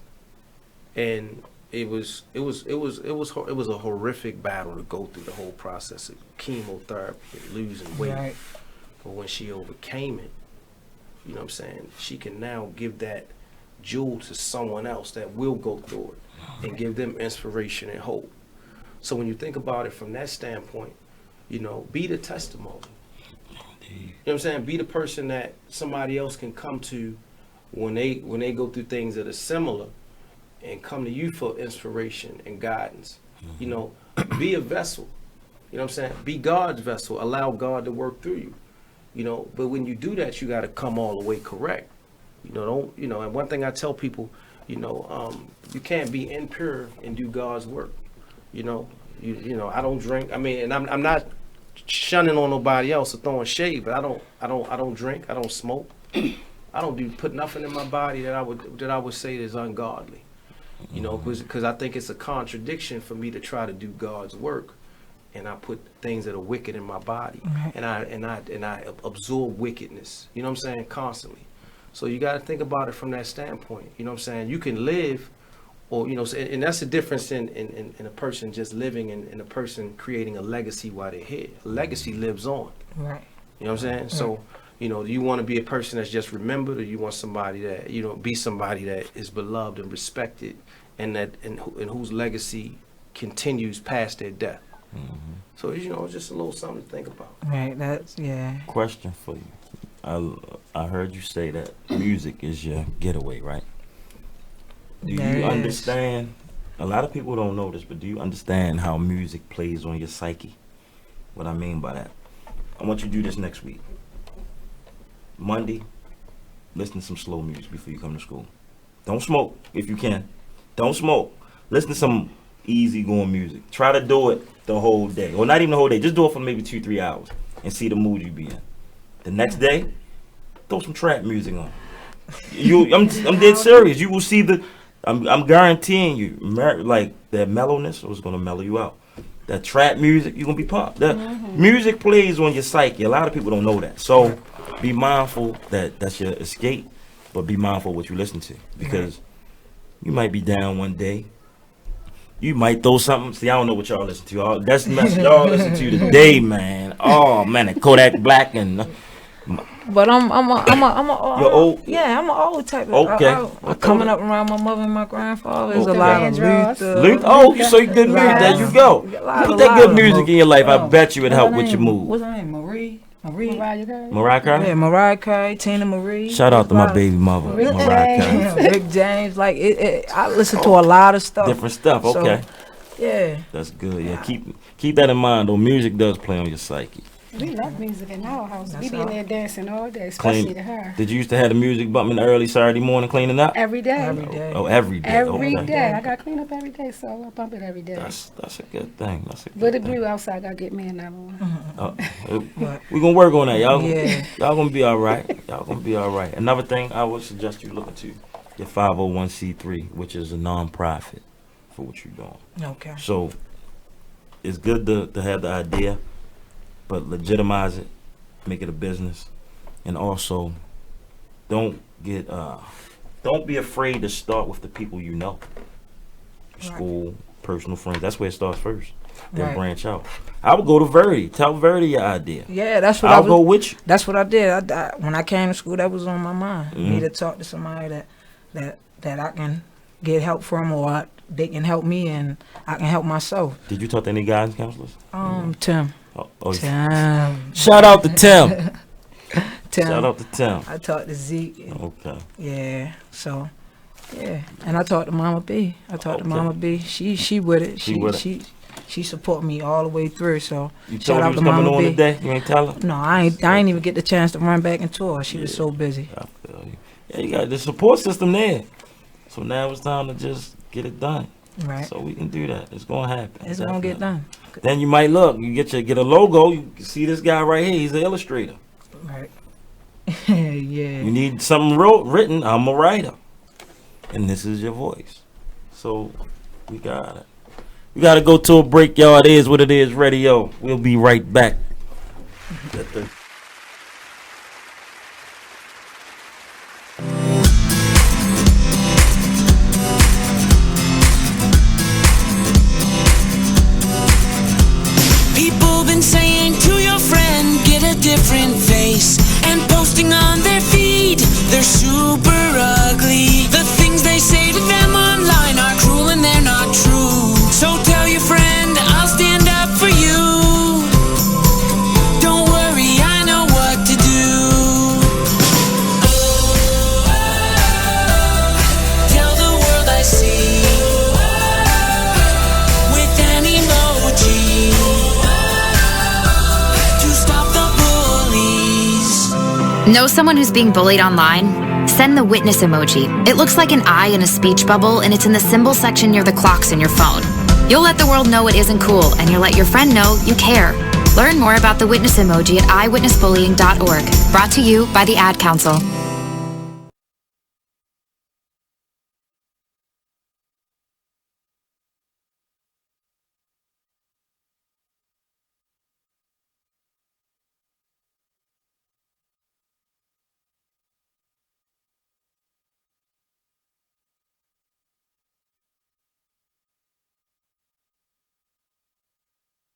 and it was a horrific battle to go through the whole process of chemotherapy and losing weight. Right. But when she overcame it, you know what I'm saying, she can now give that jewel to someone else that will go through it and give them inspiration and hope. So when you think about it from that standpoint, be the testimony. You know what I'm saying? Be the person that somebody else can come to when they go through things that are similar and come to you for inspiration and guidance. Be a vessel. You know what I'm saying? Be God's vessel. Allow God to work through you. But when you do that, you got to come all the way correct. And one thing I tell people, you can't be impure and do God's work. I don't drink. And I'm not shunning on nobody else or throwing shade, but I don't drink. I don't smoke. I don't put nothing in my body that I would say is ungodly. Because I think it's a contradiction for me to try to do God's work, and I put things that are wicked in my body, and I absorb wickedness. You know what I'm saying? Constantly. So you got to think about it from that standpoint. You know what I'm saying? You can live, or and that's the difference in a person just living and a person creating a legacy while they're here. A legacy lives on. Right. You know what I'm saying? Right. So, do you want to be a person that's just remembered, or you want somebody that, be somebody that is beloved and respected, and whose legacy continues past their death? So, it's just a little something to think about. Right. That's, yeah. Question for you. I heard you say that music is your getaway, right? Do There you is. understand? A lot of people don't know this, but do you understand how music plays on your psyche? What I mean by that. I want you to do this next week. Monday, listen to some slow music before you come to school. Don't smoke if you can. Don't smoke. Listen to some easy-going music. Try to do it the whole day. Or not even the whole day. Just do it for maybe 2-3 hours and see the mood you be in. The next day, throw some trap music on. I'm dead serious. You will see I'm guaranteeing you, like that mellowness is gonna mellow you out. That trap music, you're gonna be popped. That music plays on your psyche. A lot of people don't know that. So be mindful that that's your escape, but be mindful what you listen to, because you might be down one day. You might throw something. See, I don't know what y'all listen to. That's the mess y'all listen to today, man. Oh man, that Kodak Black and. But I'm a You're old? Yeah, I'm an old type of. Okay. Coming up around my mother and my grandfather, there's a lot of Luther. Oh, so you good music. There you go. Put that good music in your life. I bet you it help with your mood. What's her name? Mariah Carey. Mariah Carey? Yeah, Mariah Carey, Tina Marie. Shout out to my baby mother, Mariah Carey. Rick James. Like I listen to a lot of stuff. Different stuff. Okay. So, yeah. That's good. Yeah, keep that in mind though. Music does play on your psyche. We love music in our house. We be in there dancing all day, especially to her. Did you used to have the music bumping the early Saturday morning cleaning up? Every day. Oh, every day. Every day. I got to clean up every day, so I bump it every day. That's a good thing. But it blew outside. I got to get me another one. We're going to work on that. Y'all going to be all right. Y'all going to be all right. Another thing I would suggest you look into, your 501c3, which is a non-profit for what you're doing. Okay. So it's good to have the idea, but legitimize it, make it a business, and also don't be afraid to start with the people you know. School, personal friends. That's where it starts first. Then branch out. I would go to Verdi. Tell Verdi your idea. Yeah, that's what I'll go with you. That's what I did. When I came to school, that was on my mind. Me to talk to somebody that I can get help from, or they can help me and I can help myself. Did you talk to any guidance counselors? Tim. Tim. Shout out to Tim. Shout out to Tim. I talked to Zeke. Okay. Yeah. So, yeah. And I talked to Mama B. To Mama B. She with it. She support me all the way through. So you shout out told her to you was coming Mama on B. today? You ain't tell her? No, I ain't even get the chance to run back into her. She was so busy. I feel you. Yeah, you got the support system there. So now it's time to just get it done. Right. So we can do that. It's gonna happen. It's gonna get done. Then you might look. You get a logo. You see this guy right here. He's an illustrator. Right. Yeah. You need something written. I'm a writer, and this is your voice. So we got it. We gotta go to a break, y'all. It is what it is. Radio. We'll be right back. People been saying to your friend, get a different face, and posting on their feed, they're super ugly. The things they say to them online are cruel and they're not true. So tell your friend, I'll stand up for you. Don't worry, I know what to do. Tell the world I see with an emoji to stop the bullies. Know someone who's being bullied online? Send the witness emoji. It looks like an eye in a speech bubble, and it's in the symbol section near the clocks in your phone. You'll let the world know it isn't cool, and you'll let your friend know you care. Learn more about the witness emoji at eyewitnessbullying.org. Brought to you by the Ad Council.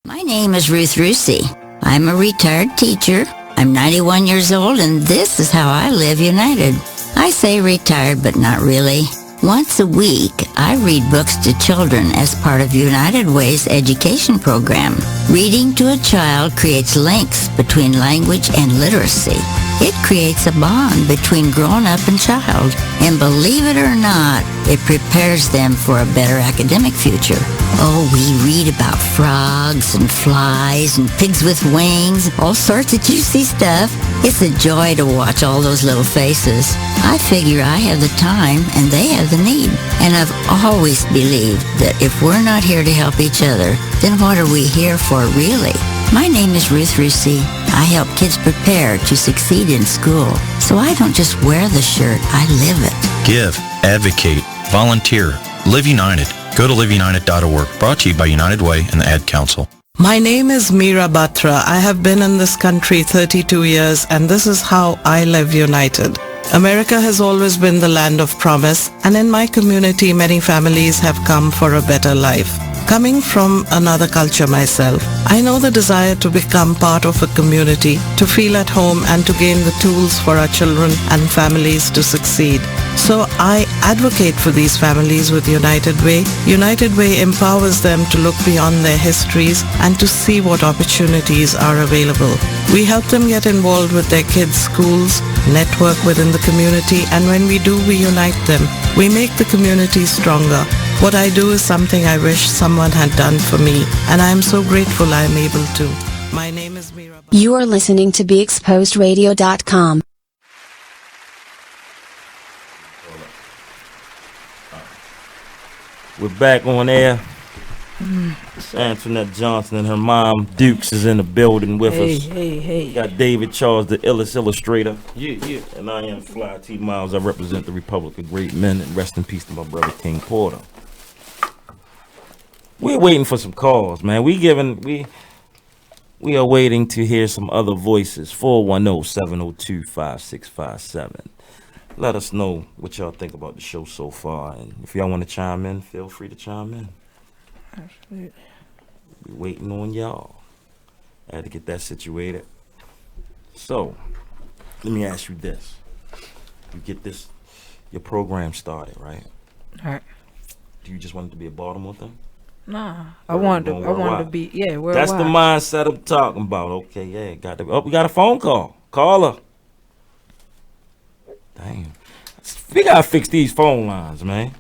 My name is Ruth Rusey. I'm a retired teacher. I'm 91 years old, and this is how I live united. I say retired, but not really. Once a week, I read books to children as part of United Way's education program. Reading to a child creates links between language and literacy. It creates a bond between grown-up and child. And believe it or not, it prepares them for a better academic future. Oh, we read about frogs and flies and pigs with wings, all sorts of juicy stuff. It's a joy to watch all those little faces. I figure I have the time and they have the need. And I've always believed that if we're not here to help each other, then what are we here for really? My name is Ruth Rusey. I help kids prepare to succeed in school. So I don't just wear the shirt, I live it. Give, advocate, volunteer, Live United. Go to liveunited.org. Brought to you by United Way and the Ad Council. My name is Meera Batra. I have been in this country 32 years, and this is how I live united. America has always been the land of promise, and in my community many families have come for a better life. Coming from another culture myself, I know the desire to become part of a community, to feel at home and to gain the tools for our children and families to succeed. So I advocate for these families with United Way. United Way empowers them to look beyond their histories and to see what opportunities are available. We help them get involved with their kids' schools, network within the community, and when we do, we unite them. We make the community stronger. What I do is something I wish someone had done for me, and I am so grateful I am able to. My name is Meera. You are listening to BeExposedRadio.com. We're back on air. Antonette Johnson and her mom Dukes is in the building with us. Hey. Got David Charles, the illest illustrator. Yeah. And I am Fly T Miles. I represent the Republic of Great Men, and rest in peace to my brother King Porter. We're waiting for some calls, man. We are waiting to hear some other voices. 410-702-5657. Let us know what y'all think about the show so far, and if y'all want to chime in, feel free to chime in. Absolutely. We're waiting on y'all. I had to get that situated. So, let me ask you this. You get your program started, right? All right. Do you just want it to be a Baltimore thing? Nah, I wanted to be, worldwide. That's the mindset I'm talking about. Okay, yeah, we got a phone call. Caller. Damn. We gotta fix these phone lines, man.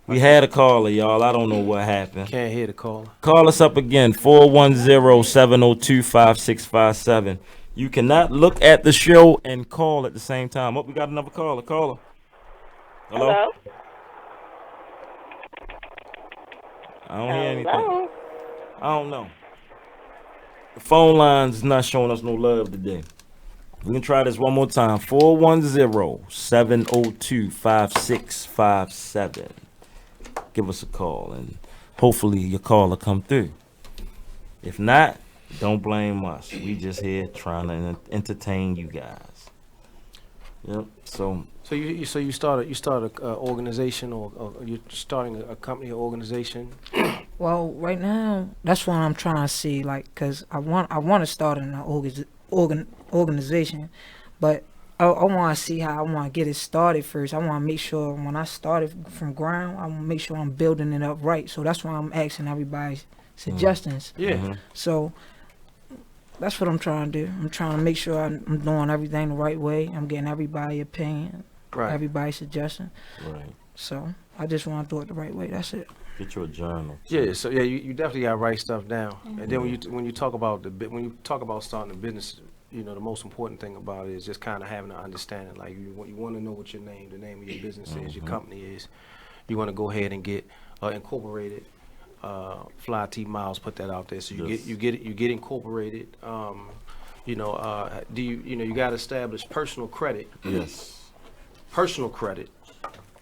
We had a caller, y'all. I don't know what happened. Can't hear the caller. Call us up again, 410-702-5657. You cannot look at the show and call at the same time. Oh, we got another caller. Caller. Hello? I don't hear anything. I don't know. The phone lines is not showing us no love today. We can try this one more time. 410-702-5657. Give us a call, and hopefully your call will come through. If not, don't blame us. We just here trying to entertain you guys. Yep. So you started an organization, or you're starting a company or organization. Well, right now, that's what I'm trying to see, cause I want to start an organization, but I want to see how I want to get it started first. I want to make sure when I start it from ground, I want to make sure I'm building it up right. So that's why I'm asking everybody's suggestions. Yeah. Mm-hmm. So that's what I'm trying to do. I'm trying to make sure I'm doing everything the right way. I'm getting everybody's opinion, everybody's suggestion. Right. So I just want to do it the right way. That's it. Get you a journal. Yeah. So you definitely got to write stuff down. Mm-hmm. And then when you talk about starting a business, the most important thing about it is just kind of having an understanding. Like you want to know what the name of your business is, your company is. You want to go ahead and get incorporated. Fly T Miles put that out there, so you get incorporated. You got to establish personal credit. Yes. Personal credit,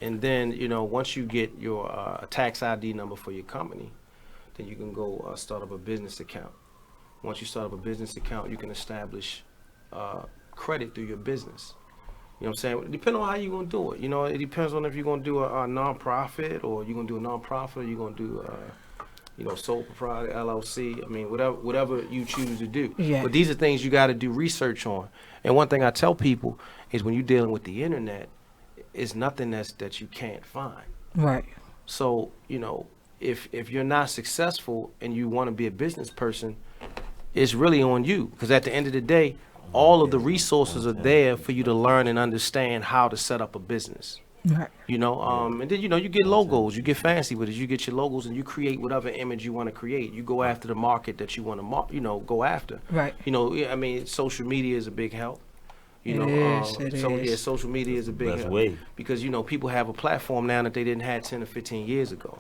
and then once you get your tax ID number for your company, then you can go start up a business account. Once you start up a business account, you can establish credit through your business. You know what I'm saying? Depending on how you're going to do it. It depends on if you're going to do a non-profit, or you're going to do a non-profit, or you're going to do sole proprietor, LLC. I mean, whatever you choose to do. Yeah. But these are things you got to do research on. And one thing I tell people is when you're dealing with the internet, it's nothing that you can't find. Right. So, if you're not successful and you want to be a business person, it's really on you, because at the end of the day, all of the resources are there for you to learn and understand how to set up a business. Right. You know, and then, you know, you get logos, you get fancy with it, you get your logos and you create whatever image you want to create. You go after the market that you want to, go after. Right. You know, I mean, social media is a big help. You know, it so is. yeah, social media is a big help. way. Because, you know, people have a platform now that they didn't have 10 or 15 years ago.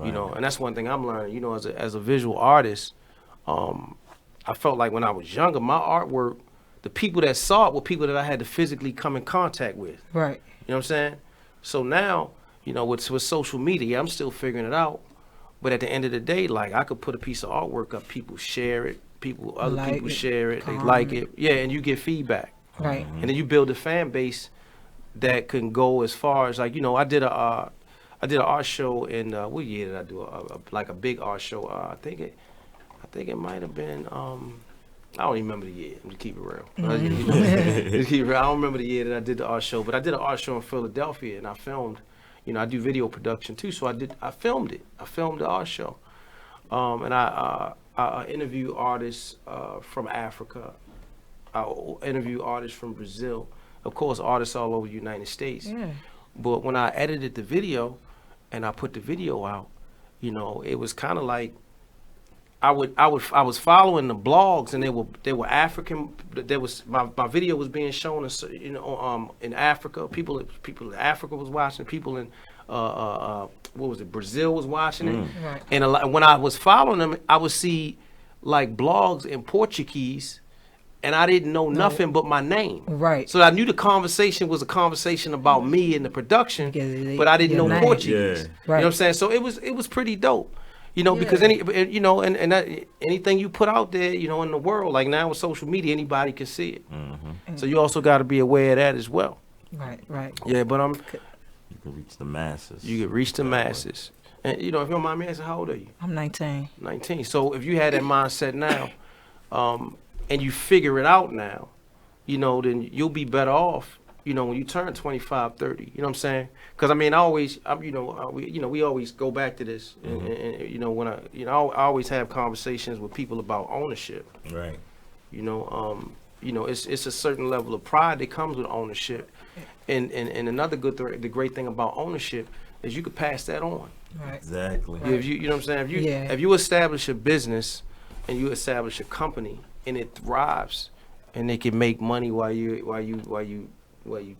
You know, and that's one thing I'm learning, you know, as a visual artist, I felt like when I was younger, my artwork, the people that saw it were people that I had to physically come in contact with. Right. You know what I'm saying? So now, you know, with social media, I'm still figuring it out. But at the end of the day, like, I could put a piece of artwork up, people share it, other Like people it, share it, they comment. like it. Yeah, and you get feedback. Right. And then you build a fan base that can go as far as, like, you know, I did an art show in, what year did I do? Like a big art show. I think it might have been, I don't even remember the year. I'm just keep it real. Just keep it real. I don't remember the year that I did the art show, but I did an art show in Philadelphia, and I filmed. You know, I do video production too, so I filmed it. I filmed the art show, and I interview artists from Africa. I interview artists from Brazil. Of course, artists all over the United States. Yeah. But when I edited the video, and I put the video out, you know, it was kind of like. I was following the blogs, and they were African. There was my video was being shown in, you know, in Africa. People in Africa was watching. People in what was it? Brazil was watching it. Right. And when I was following them, I would see like blogs in Portuguese, and I didn't know nothing but my name. Right. So I knew the conversation was a conversation about me and the production, but I didn't know name. Portuguese. Yeah. You Right. know what I'm saying? So it was pretty dope. You know, because you know, and that, anything you put out there, you know, in the world, like now with social media, anybody can see it. So you also got to be aware of that as well. Right. Right. Yeah, but You can reach the masses. you can reach the masses. And, you know, if you don't mind me asking, how old are you? I'm 19. 19. So if you had that mindset now, and you figure it out now, you know, then you'll be better off, you know, when you turn 25, 30. You know what I'm saying? Because, I mean, we always go back to this. And you know, when I always have conversations with people about ownership. Right. You know, it's a certain level of pride that comes with ownership. And another the great thing about ownership is you could pass that on. Right. Exactly. If you know what I'm saying? If you establish a business and you establish a company and it thrives and they can make money while you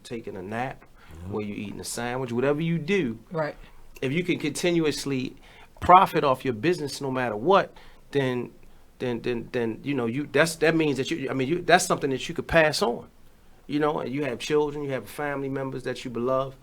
taking a nap, while you eating a sandwich, whatever you do. Right. If you can continuously profit off your business no matter what, then you know that means that that's something that you could pass on. You know, and you have children, you have family members that you love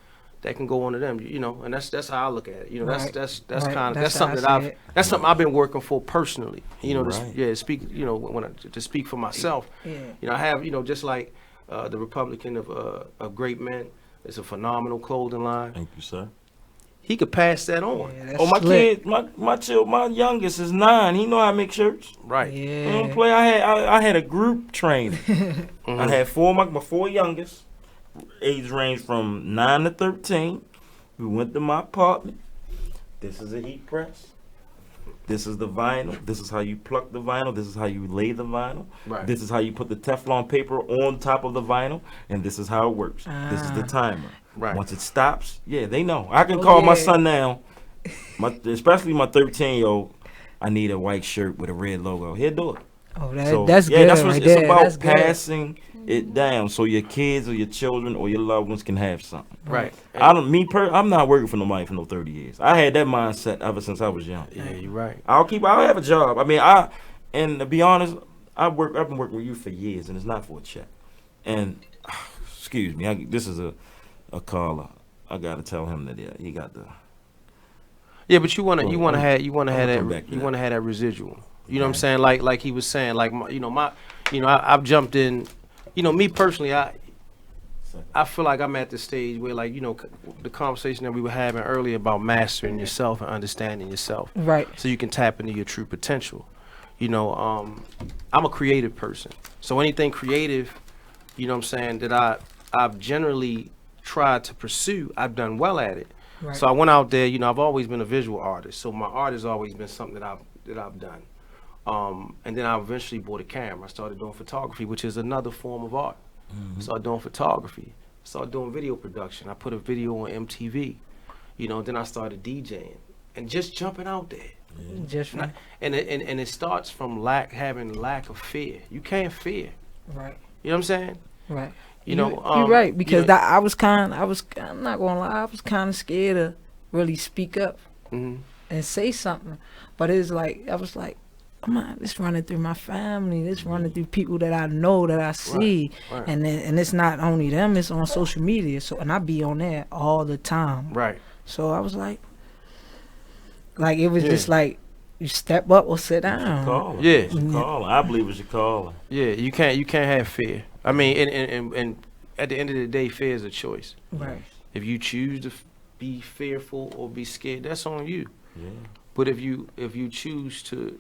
that can go on to them, you know, and that's how I look at it. You know, Right. that's Right. kind of That's something how I that see it. that's something I've been working for personally. You know, Right. to speak, you know, to speak for myself. Yeah. You know, I have, you know, just like the Republican of Great Men. It's a phenomenal clothing line. Thank you, sir. He could pass that on. Yeah, that's Oh, my slick. kid, my youngest is 9. He know how to make shirts. Right. He don't Yeah. play. I had a group training. I had my 4 youngest, age range from 9 to 13. We went to my apartment. This is a heat press. This is the vinyl. This is how you pluck the vinyl. This is how you lay the vinyl. Right. This is how you put the Teflon paper on top of the vinyl. And this is how it works. This is the timer. Right. Once it stops, yeah, they know. I can call my son now, especially my 13-year-old. I need a white shirt with a red logo. He'll do it. Oh, So, that's yeah, good. that's what right it's there. about, That's good. passing it down so your kids or your children or your loved ones can have something. Right. I'm not working for nobody for no 30 years. I had that mindset ever since I was young. Yeah, you're right. I'll have a job. I mean, and to be honest, I've been working with you for years, and it's not for a check. And excuse me, this is a caller. I gotta tell him that he got the. Yeah, but you wanna have that residual. You know what I'm saying? Like he was saying, like I've jumped in. You know, me personally, I feel like I'm at the stage where, like, you know, the conversation that we were having earlier about mastering yourself and understanding yourself. Right. So you can tap into your true potential. You know, I'm a creative person. So anything creative, you know what I'm saying, that I've generally tried to pursue, I've done well at it. Right. So I went out there, you know, I've always been a visual artist. So my art has always been something that I've done. And then I eventually bought a camera. I started doing photography, which is another form of art. Mhm. I started doing photography. I started doing video production. I put a video on MTV. You know, then I started DJing and just jumping out there. Just right. And it starts from having lack of fear. You can't fear. Right. You know what I'm saying? Right. You know, you're right, because you know, I'm not gonna lie, I was kind of scared to really speak up Mhm. and say something. But it's like, I was like, come on, this running through my family, this running through people that I know, that I see, right. and it's not only them, it's on social media. So, and I be on there all the time. Right. So I was like it was just like, you step up or sit down. Call her. Yeah. You should call her. I believe it should call her. Yeah, you can't have fear. I mean, and at the end of the day, fear is a choice. Right. If you choose to be fearful or be scared, that's on you. Yeah. But if you choose to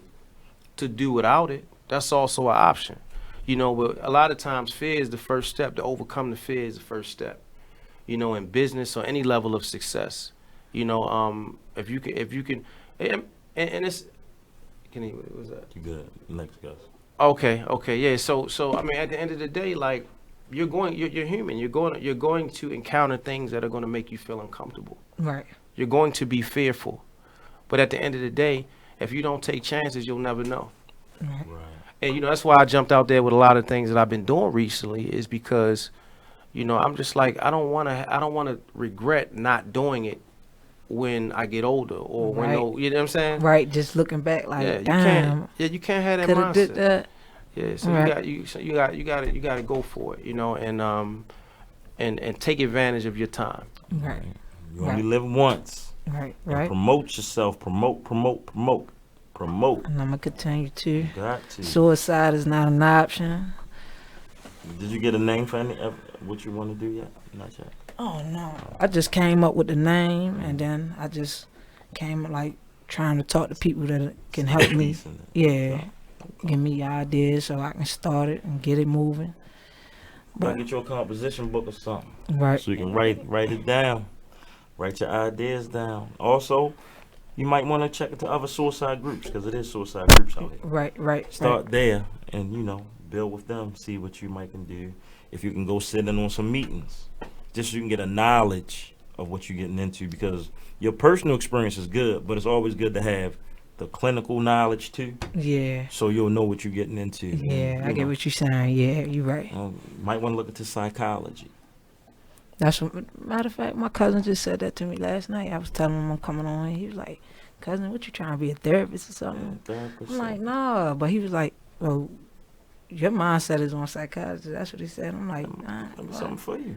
do without it, that's also an option. You know, but a lot of times fear is the first step. To overcome the fear is the first step. You know, in business or any level of success. You know, if you can, and it's. Can you? What was that? You good? Next guys. Okay, yeah. So I mean, at the end of the day, like you're human. You're going to encounter things that are going to make you feel uncomfortable. Right. You're going to be fearful, but at the end of the day, if you don't take chances, you'll never know. Right. And you know that's why I jumped out there with a lot of things that I've been doing recently, is because, you know, I'm just like I don't want to regret not doing it when I get older or Right. you know what I'm saying? Right. Just looking back, like, Yeah, damn. you can't have that Coulda mindset. did that. Yeah, so Right. you got to go for it, you know, and take advantage of your time. Right. You only live once. Right. And Right. promote yourself. Promote. And I'm gonna continue to. Got to. Suicide is not an option. Did you get a name for what you want to do yet? Not yet. Oh no! I just came up with the name, and then I just came like trying to talk to people that can help me. Yeah, give me ideas so I can start it and get it moving. But get you a composition book or something. Right. So you can write it down. Write your ideas down. Also, you might want to check into other suicide groups, because it is suicide groups out here. Right. Start there and, you know, build with them. See what you might can do. If you can go sit in on some meetings, just so you can get a knowledge of what you're getting into, because your personal experience is good, but it's always good to have the clinical knowledge too. Yeah. So you'll know what you're getting into. Yeah, I get what you're saying. Yeah, you're right. Might want to look into psychology. That's what, matter of fact, my cousin just said that to me last night. I was telling him I'm coming on, and he was like, "Cousin, what you trying to be, a therapist or something?" I'm like, "No," but he was like, "Well, your mindset is on psychology." That's what he said. I'm like, "Nah, something for you."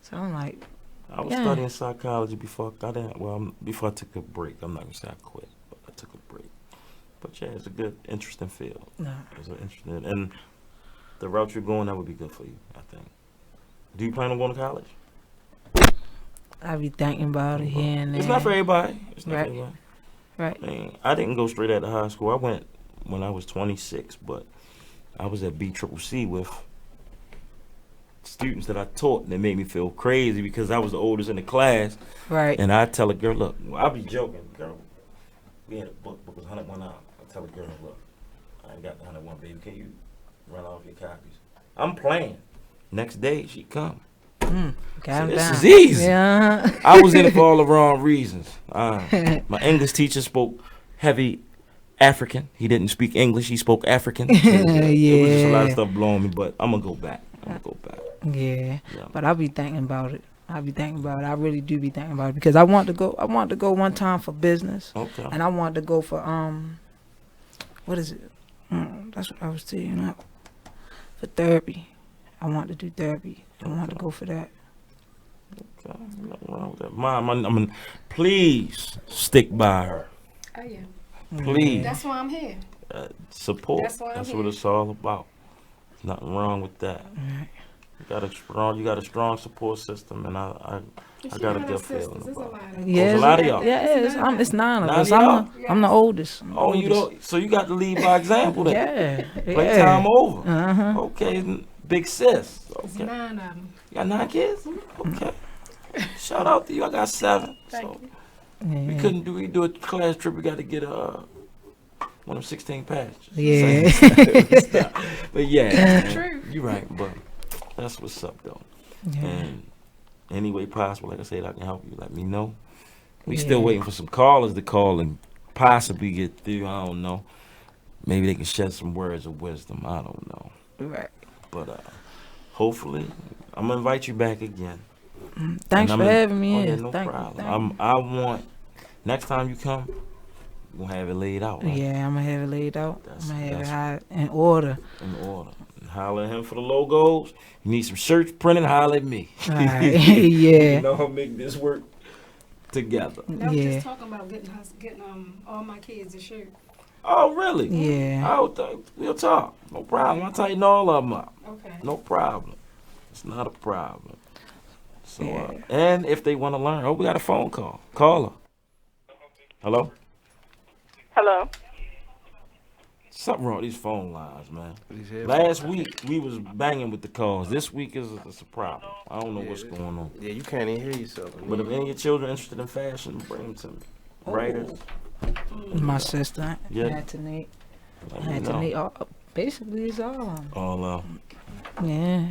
So I'm like, I was studying psychology before I took a break. I'm not gonna say I quit, but I took a break. But yeah, it's a good, interesting field. No. It's an interesting, and the route you're going, that would be good for you, I think. Do you plan on going to college? I be thinking about it here and there. It's not for everybody. It's not Right. for everybody. Right. I mean, I didn't go straight out of high school. I went when I was 26, but I was at BCCC with students that I taught, and it made me feel crazy because I was the oldest in the class. Right. And I tell a girl, look, I'll be joking, girl. We had a book was $101. I tell a girl, look, I ain't got the 101, baby. Can you run off your copies? I'm playing. Next day, she come. So this is easy. Yeah. I was in it for all the wrong reasons. My English teacher spoke heavy African. He didn't speak English. He spoke African. So it was just a lot of stuff blowing me, but I'm going to go back. Yeah. But I be thinking about it. I really do be thinking about it, because I want to go one time for business. Okay. And I want to go for what is it? That's what I was saying. For therapy. I want to do therapy. I want to go for that. Okay, nothing wrong with that. Mom, please stick by her. Oh yeah. Please. That's why I'm here. Support. That's why I'm what here. it's all about. Nothing wrong with that. Right. You got a strong support system, and I got a good feeling about it. Yeah, There's a lot of y'all. Yeah, it's 9 of us. y'all? I'm the oldest. Oh, you don't. So you got to lead by example then. Yeah. Playtime over. Uh-huh. Okay, big sis. It's Okay. 9 of them. You got 9 kids? Okay. Shout out to you. I got 7. Thank So you. we do a class trip. We got to get One of them 16 patches. Yeah. But yeah, That's man, you're right. But that's what's up, though. Yeah. And any way possible, like I said, I can help you. Let me know. We Yeah. still waiting for some callers to call and possibly get through. I don't know. Maybe they can shed some words of wisdom. I don't know. Right. But hopefully, I'm gonna invite you back again. Thanks And for I'm having me. Oh, yeah, in. no Thank problem. You. I want next time you come, we're gonna have it laid out. Right? Yeah, I'm gonna have it laid out. That's- I'm gonna have it that's- high in order. In order. And holler at him for the logos. You need some shirts printed, holler at me. Alright, yeah. You know, I'll make this work together. I was Yeah. just talking about getting all my kids a shirt. Oh, really? Yeah. We'll talk. No problem. I'll tighten all of them up. Okay. No problem. It's not a problem. So, and if they want to learn, we got a phone call. Call her. Hello? Hello. Something wrong with these phone lines, man. Last week, we was banging with the calls. This week is a problem. I don't know what's going on. Yeah, you can't even hear yourself. But if any of your children are interested in fashion, bring them to me. Writers. My sister, Yeah. Antonette. Let me know. Antonette, basically, it's all. All Yeah.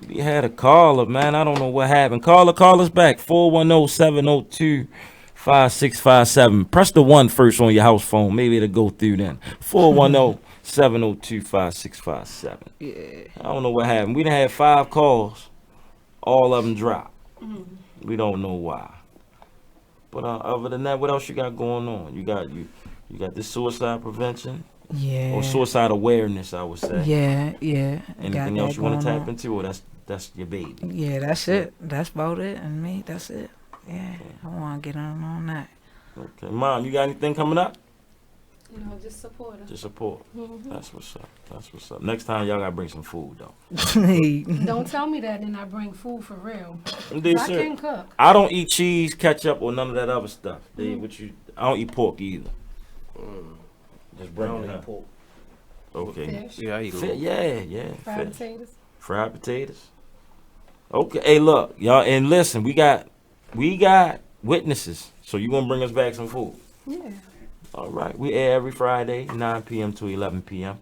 We had a caller, man. I don't know what happened. Call us back. 410-702-5657. Press the 1 first on your house phone. Maybe it'll go through then. 410-702-5657. Yeah. I don't know what happened. We done had 5 calls. All of them dropped. We don't know why. But other than that, what else you got going on? You got this suicide prevention? Yeah. Or suicide awareness, I would say. Yeah. Anything else you want to tap into, or that's your baby? Yeah, that's it. That's about it. And me, that's it. Yeah, I want to get on that. Okay, Mom, you got anything coming up? Just support her. Just support. Mhm. That's what's up. That's what's up. Next time, y'all gotta bring some food though. Don't tell me that, and I bring food for real. I'm dead I serious. can cook. I don't eat cheese, ketchup, or none of that other stuff. I don't eat pork either. Just bring I don't it eat up. pork. Okay. Fish. Yeah, I eat Fi- pork. Yeah. Fried fish. potatoes. Fried potatoes. Okay. Hey, look, y'all, and listen, we got witnesses, so you gonna bring us back some food. Yeah. Oh, All right. We air every Friday, 9 p.m. to 11 p.m.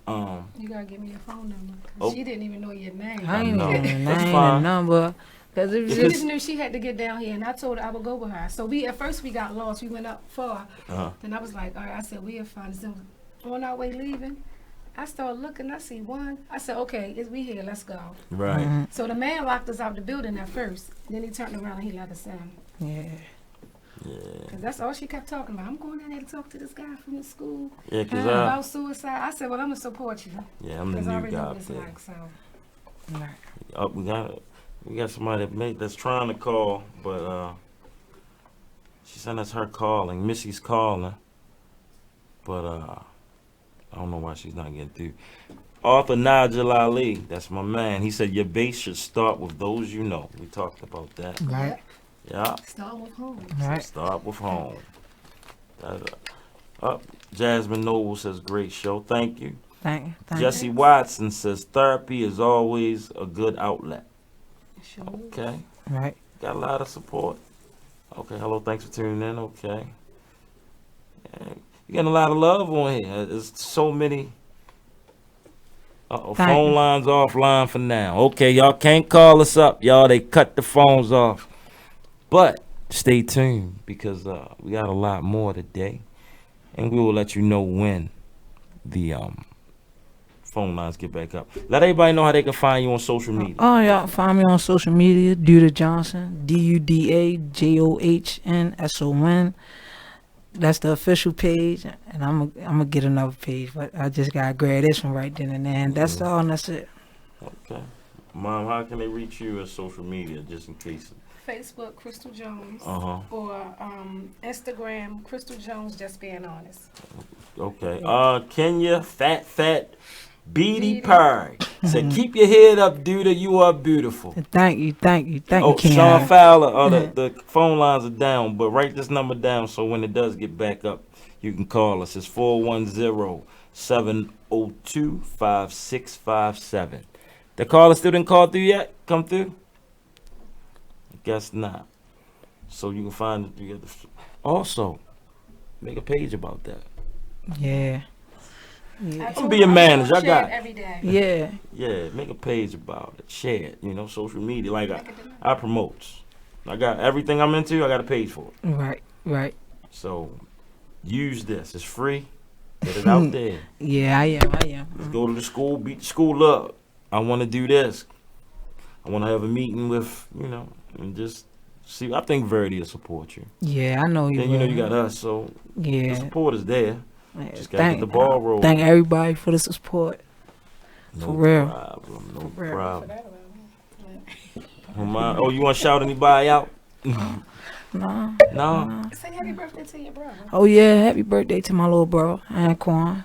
You gotta give me your phone number. 'Cause Oh. she didn't even know your name. I ain't know. know the That's name fine. and number. Cause it was She just just knew she had to get down here, and I told her I would go with her. So at first we got lost. We went up far. Uh-huh. Then I was like, all right. I said we'll find us. Then on our way leaving, I started looking. I see one. I said, okay, we here. Let's go. Right. So the man locked us out the building at first. Then he turned around and he let us in. yeah. Cause that's all she kept talking about. I'm going in there to talk to this guy from the school Yeah, 'cause about suicide. I said, well, I'm gonna support you. Yeah, I'm the 'Cause I new already know guy what it's up there. like, so. We got somebody that's trying to call, but she said that's her calling. Missy's calling, but I don't know why she's not getting through. Author Nigel Ali, that's my man. He said your base should start with those you know. We talked about that. Right. Yeah. Start with home. Right. Start with home. Jasmine Noble says great show. Thank you. Thank you. Jesse Watson says therapy is always a good outlet. Okay. Right. Got a lot of support. Okay, hello, thanks for tuning in. Okay. Yeah, you getting a lot of love on here. There's so many. Thank Phone you. lines offline for now. Okay, y'all can't call us up, y'all. They cut the phones off. But stay tuned because we got a lot more today. And we will let you know when the phone lines get back up. Let everybody know how they can find you on social media. Oh, y'all find me on social media, Duda Johnson, DudaJohnson. That's the official page, and I'm gonna get another page, but I just gotta grab this one right then and there. And that's all, and that's it. Okay. Mom, how can they reach you on social media just in case? Facebook, Crystal Jones. Uh-huh. Or Instagram, Crystal Jones, just being honest. Okay. Kenya, fat, beady pie. Said, keep your head up, Duda. You are beautiful. Thank you, Oh, Ken. Sean Fowler. The phone lines are down, but write this number down so when it does get back up, you can call us. It's 410-702-5657. The caller still didn't call through yet? Come through? Guess not. So you can find it. Also, make a page about that. Yeah. I'm gonna be a manager. I got every day. Yeah. Yeah, make a page about it. Share it. Social media. Like I promote. I got everything I'm into. I got a page for it. Right. So use this. It's free. Get it out there. Yeah, I am. Let's go to the school. Beat the school up. I want to do this. I want to have a meeting with and just see. I think Verity will support you. Yeah, I know you. Then you got us. So yeah, the support is there. Yeah, just gotta get the ball rolling. Thank everybody for the support. No for real. Problem. No problem. Oh, you want to shout anybody out? No. Say happy birthday to your brother. Oh yeah, happy birthday to my little bro, Anquan.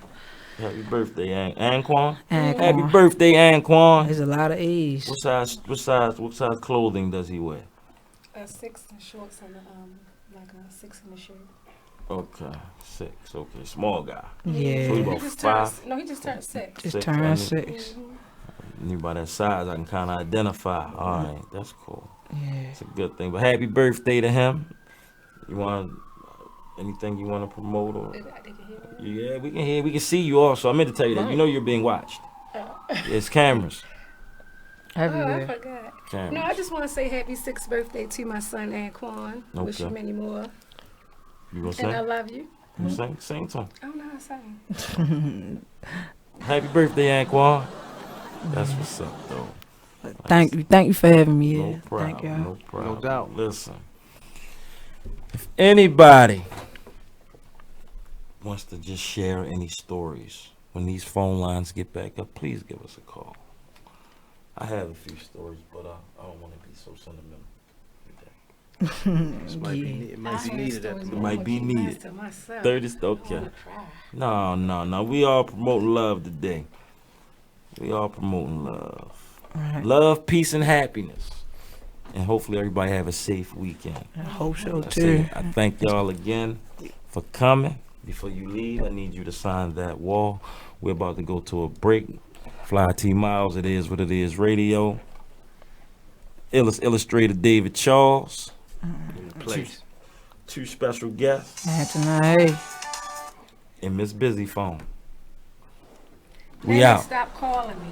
Happy birthday, Anquan. Anquan. Happy birthday, Anquan. There's a lot of A's. What size clothing does he wear? 6 in shorts and like a 6 in the shirt. Okay, 6. Okay, small guy. Yeah. So he about 5. He just turned 6. Just turned 6. Knew by that size, I can kind of identify. All right, that's cool. Yeah. It's a good thing. But happy birthday to him. You want anything you want to promote or? Yeah, we can hear. We can see you also. I meant to tell you that. You know you're being watched. It's cameras. Everywhere. I forgot. Cameras. No, I just want to say happy 6th birthday to my son Anquan. Okay. Wish you many more. You gonna sing? And I love you. You gonna sing to him. I don't know how to sing. Happy birthday, Anquan. That's what's up, though. Thank you for having me. No Yeah. problem. Thank y'all. No problem. No doubt. Listen, if anybody wants to just share any stories when these phone lines get back up, please give us a call. I have a few stories, but I don't want to be so sentimental. It might be needed. 30. Okay. No. We all promoting love today. We all promoting love. Right. Love, peace, and happiness. And hopefully everybody have a safe weekend. I hope so too. I thank y'all again for coming. Before you leave, I need you to sign that wall. We're about to go to a break. Fly T Miles, It Is What It Is Radio. Illustrator David Charles. Two special guests. Antonette. And Miss Busy Phone. We Hey, out. Stop calling me.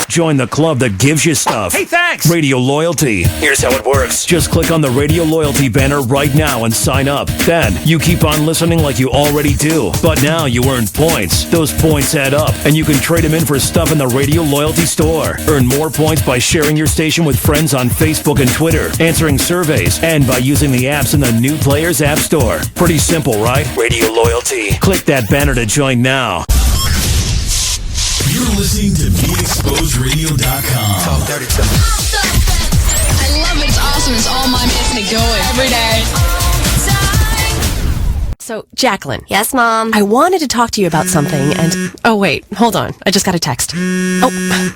Join the club that gives you stuff. Hey, thanks! Radio Loyalty. Here's how it works. Just click on the Radio Loyalty banner right now and sign up. Then, you keep on listening like you already do. But now you earn points. Those points add up, and you can trade them in for stuff in the Radio Loyalty store. Earn more points by sharing your station with friends on Facebook and Twitter, answering surveys, and by using the apps in the New Players App Store. Pretty simple, right? Radio Loyalty. Click that banner to join now. You're listening to BeExposedRadio.com. Talk dirty to me. I love it. It's awesome. It's all mine. Gets me going every day. So, Jacqueline. Yes, Mom? I wanted to talk to you about something and... Oh, wait. Hold on. I just got a text. Oh,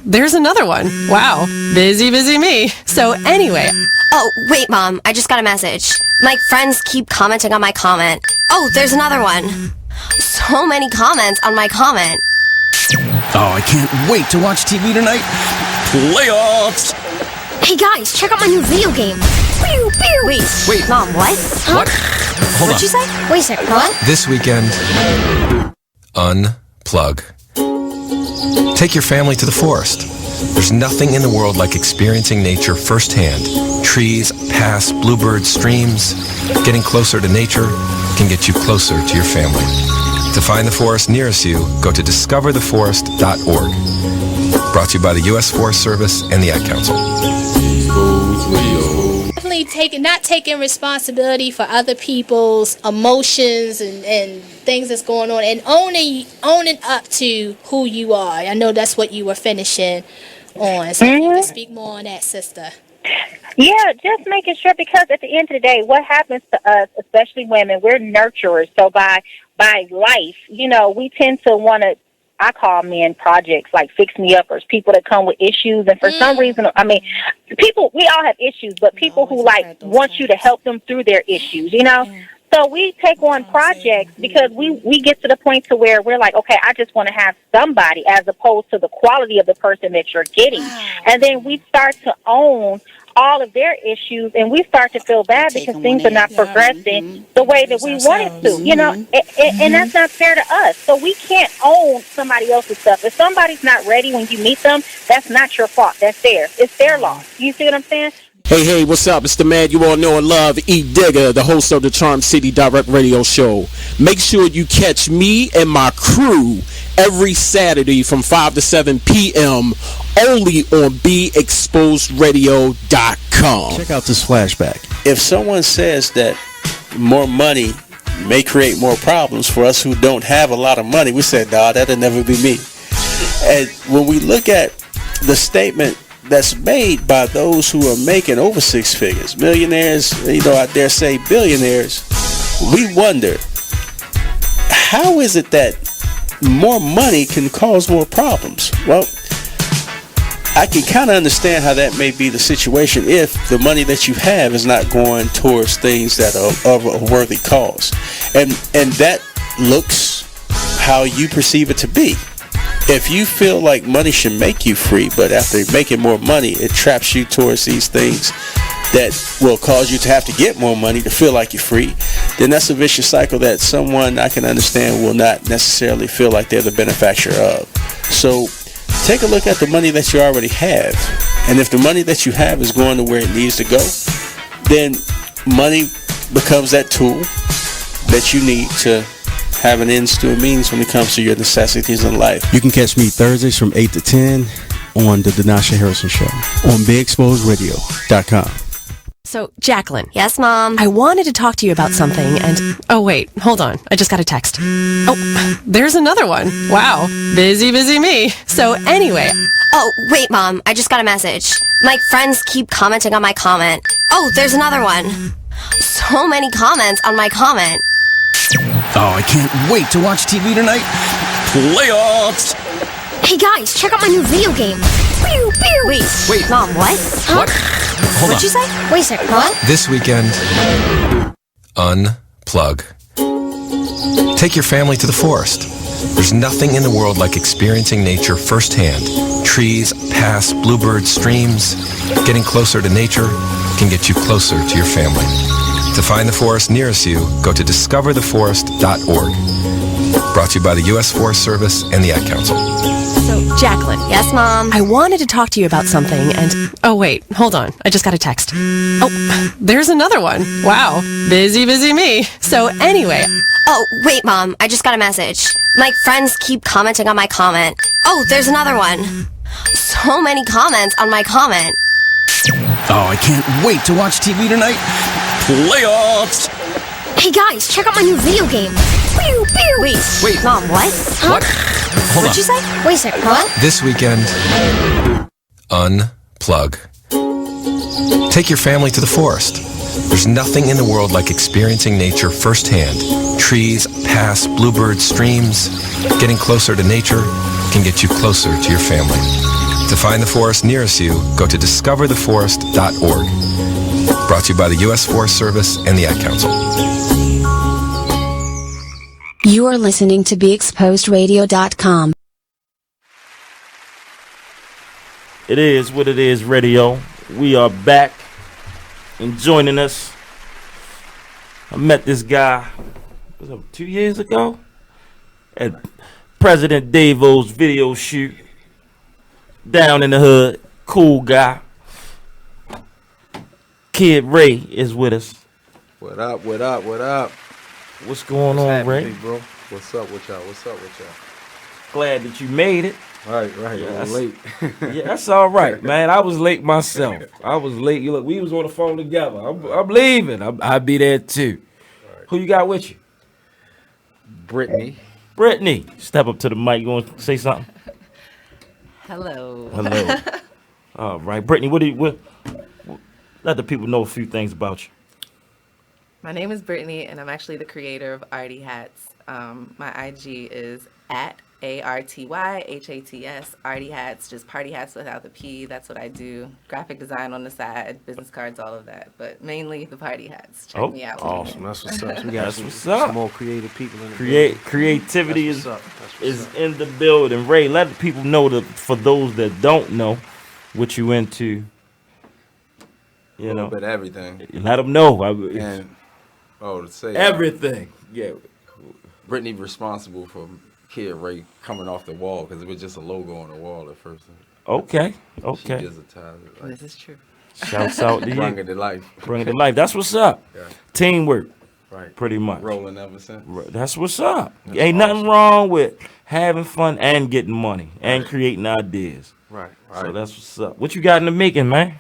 there's another one. Wow. Busy me. So, anyway... Oh, wait, Mom. I just got a message. My friends keep commenting on my comment. Oh, there's another one. So many comments on my comment. Oh, I can't wait to watch TV tonight. Playoffs! Hey, guys, check out my new video game. Pew, pew. Wait. Mom, what? Huh? What? Hold What'd on. you say? Wait a second, what? This weekend, unplug. Take your family to the forest. There's nothing in the world like experiencing nature firsthand. Trees, paths, bluebirds, streams. Getting closer to nature can get you closer to your family. To find the forest nearest you, go to discovertheforest.org. Brought to you by the U.S. Forest Service and the Ad Council. Definitely not taking responsibility for other people's emotions and things that's going on, and owning up to who you are. I know that's what you were finishing on, so you can speak more on that, sister. Yeah, just making sure, because at the end of the day, what happens to us, especially women, we're nurturers. So by life, we tend to want to, I call men projects, like fix-me-uppers, people that come with issues. And for some reason, people, we all have issues, but people who want you to help them through their issues, So we take on projects because we get to the point to where we're like, okay, I just want to have somebody, as opposed to the quality of the person that you're getting. And then we start to own all of their issues, and we start to feel bad because things are not progressing the way that we want it to, you know, and that's not fair to us. So we can't own somebody else's stuff. If somebody's not ready when you meet them, that's not your fault. That's theirs. It's their loss. You see what I'm saying? Hey, what's up? It's the man you all know and love, E. Digger, the host of the Charm City Direct Radio Show. Make sure you catch me and my crew every Saturday from 5 to 7 p.m. only on BeExposedRadio.com. Check out this flashback. If someone says that more money may create more problems for us who don't have a lot of money, we said, nah, that'll never be me. And when we look at the statement that's made by those who are making over six figures, millionaires, you know, I dare say billionaires, we wonder, how is it that more money can cause more problems? Well, I can kind of understand how that may be the situation if the money that you have is not going towards things that are of a worthy cause. And that looks how you perceive it to be. If you feel like money should make you free, but after making more money, it traps you towards these things that will cause you to have to get more money to feel like you're free, then that's a vicious cycle that someone I can understand will not necessarily feel like they're the benefactor of. So take a look at the money that you already have. And if the money that you have is going to where it needs to go, then money becomes that tool that you need to have an ends to a means when it comes to your necessities in life. You can catch me Thursdays from 8 to 10 on the Denasha Harrison Show on BeExposedRadio.com. So, Jacqueline. Yes, Mom? I wanted to talk to you about something, and... Oh, wait, hold on. I just got a text. Oh, there's another one. Wow. Busy me. So, anyway... Oh, wait, Mom. I just got a message. My friends keep commenting on my comment. Oh, there's another one. So many comments on my comment. Oh, I can't wait to watch TV tonight. Playoffs! Hey, guys, check out my new video game. Pew, pew. Wait, Mom, what? Huh? What? Hold What'd you say? Wait a second, what? This weekend, unplug. Take your family to the forest. There's nothing in the world like experiencing nature firsthand. Trees, paths, bluebirds, streams. Getting closer to nature can get you closer to your family. To find the forest nearest you, go to discovertheforest.org. Brought to you by the U.S. Forest Service and the Ad Council. So, Jacqueline. Yes, Mom? I wanted to talk to you about something, and... Oh, wait, hold on. I just got a text. Oh, there's another one. Wow. Busy me. So, anyway... Oh, wait, Mom. I just got a message. My friends keep commenting on my comment. Oh, there's another one. So many comments on my comment. Oh, I can't wait to watch TV tonight. Playoffs! Hey, guys, check out my new video game. Pew, pew. Wait, Mom, what? Huh? What? Hold What'd you say? Wait a second, what? This weekend, unplug. Take your family to the forest. There's nothing in the world like experiencing nature firsthand. Trees, paths, bluebirds, streams. Getting closer to nature can get you closer to your family. To find the forest nearest you, go to discovertheforest.org. Brought to you by the U.S. Forest Service and the Ad Council. You are listening to BeExposedRadio.com. It is what it is, radio. We are back. And joining us, I met this guy, was it 2 years ago? At President Davo's video shoot. Down in the hood. Cool guy. Kid Ray is with us. What up? What's going on, Ray? Big bro? What's up with y'all? Glad that you made it. Right. Yeah, I'm late. Yeah, that's all right, man. I was late myself. You look, we was on the phone together. I'm leaving. I'll be there too. Right. Who you got with you? Brittany. Step up to the mic. You want to say something? Hello. All right, Brittany. What? Let the people know a few things about you. My name is Brittany, and I'm actually the creator of Arty Hats. My IG is at ARTYHATS, Arty Hats, just party hats without the P. That's what I do. Graphic design on the side, business cards, all of that. But mainly the party hats. Check me out. Awesome. That's what's up. So we got That's some more creative people in the building. Creativity is in the building. Ray, let the people know, that for those that don't know what you into. You little know, bit of everything. You let them know. And to say everything. Yeah, Brittany responsible for Kid Ray coming off the wall because it was just a logo on the wall at first. Okay. She digitized it. This is true. Shouts out to you. Bring it to life. Bring it to life. That's what's up. Yeah. Teamwork. Right. Pretty much. Rolling ever since. That's what's up. That's Ain't nothing wrong with having fun and getting money and creating ideas. Right. So that's what's up. What you got in the making, man?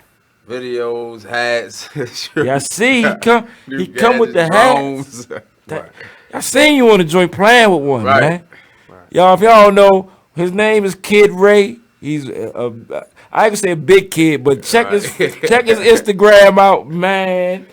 Videos, hats. Yeah, I see. He come with the drones. hats. I seen you on the joint playing with one, Right. man. Y'all, if y'all don't know, his name is Kid Ray. He's I can say a big kid, but check his Instagram out, man.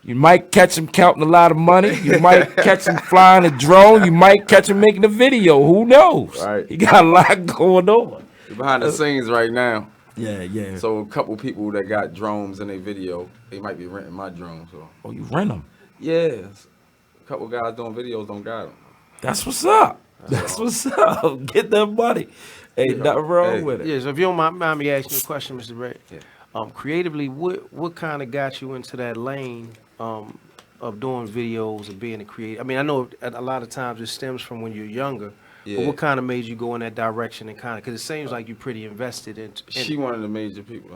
You might catch him counting a lot of money. You might catch him flying a drone. You might catch him making a video. Who knows? Right. He got a lot going on. You're behind the scenes right now. Yeah. So a couple people that got drones in their video, they might be renting my drone. So. Oh, you rent them? Yes. A couple guys doing videos don't got them. That's what's up. That's what's up. Get that money. Ain't nothing wrong with it. Yeah, so if you don't mind me asking you a question, Mr. Ray. Creatively, what kind of got you into that lane of doing videos and being a creator? I mean, I know a lot of times it stems from when you're younger. Yeah. But what kind of made you go in that direction and kind of, because it seems like you're pretty invested in She one of the major people.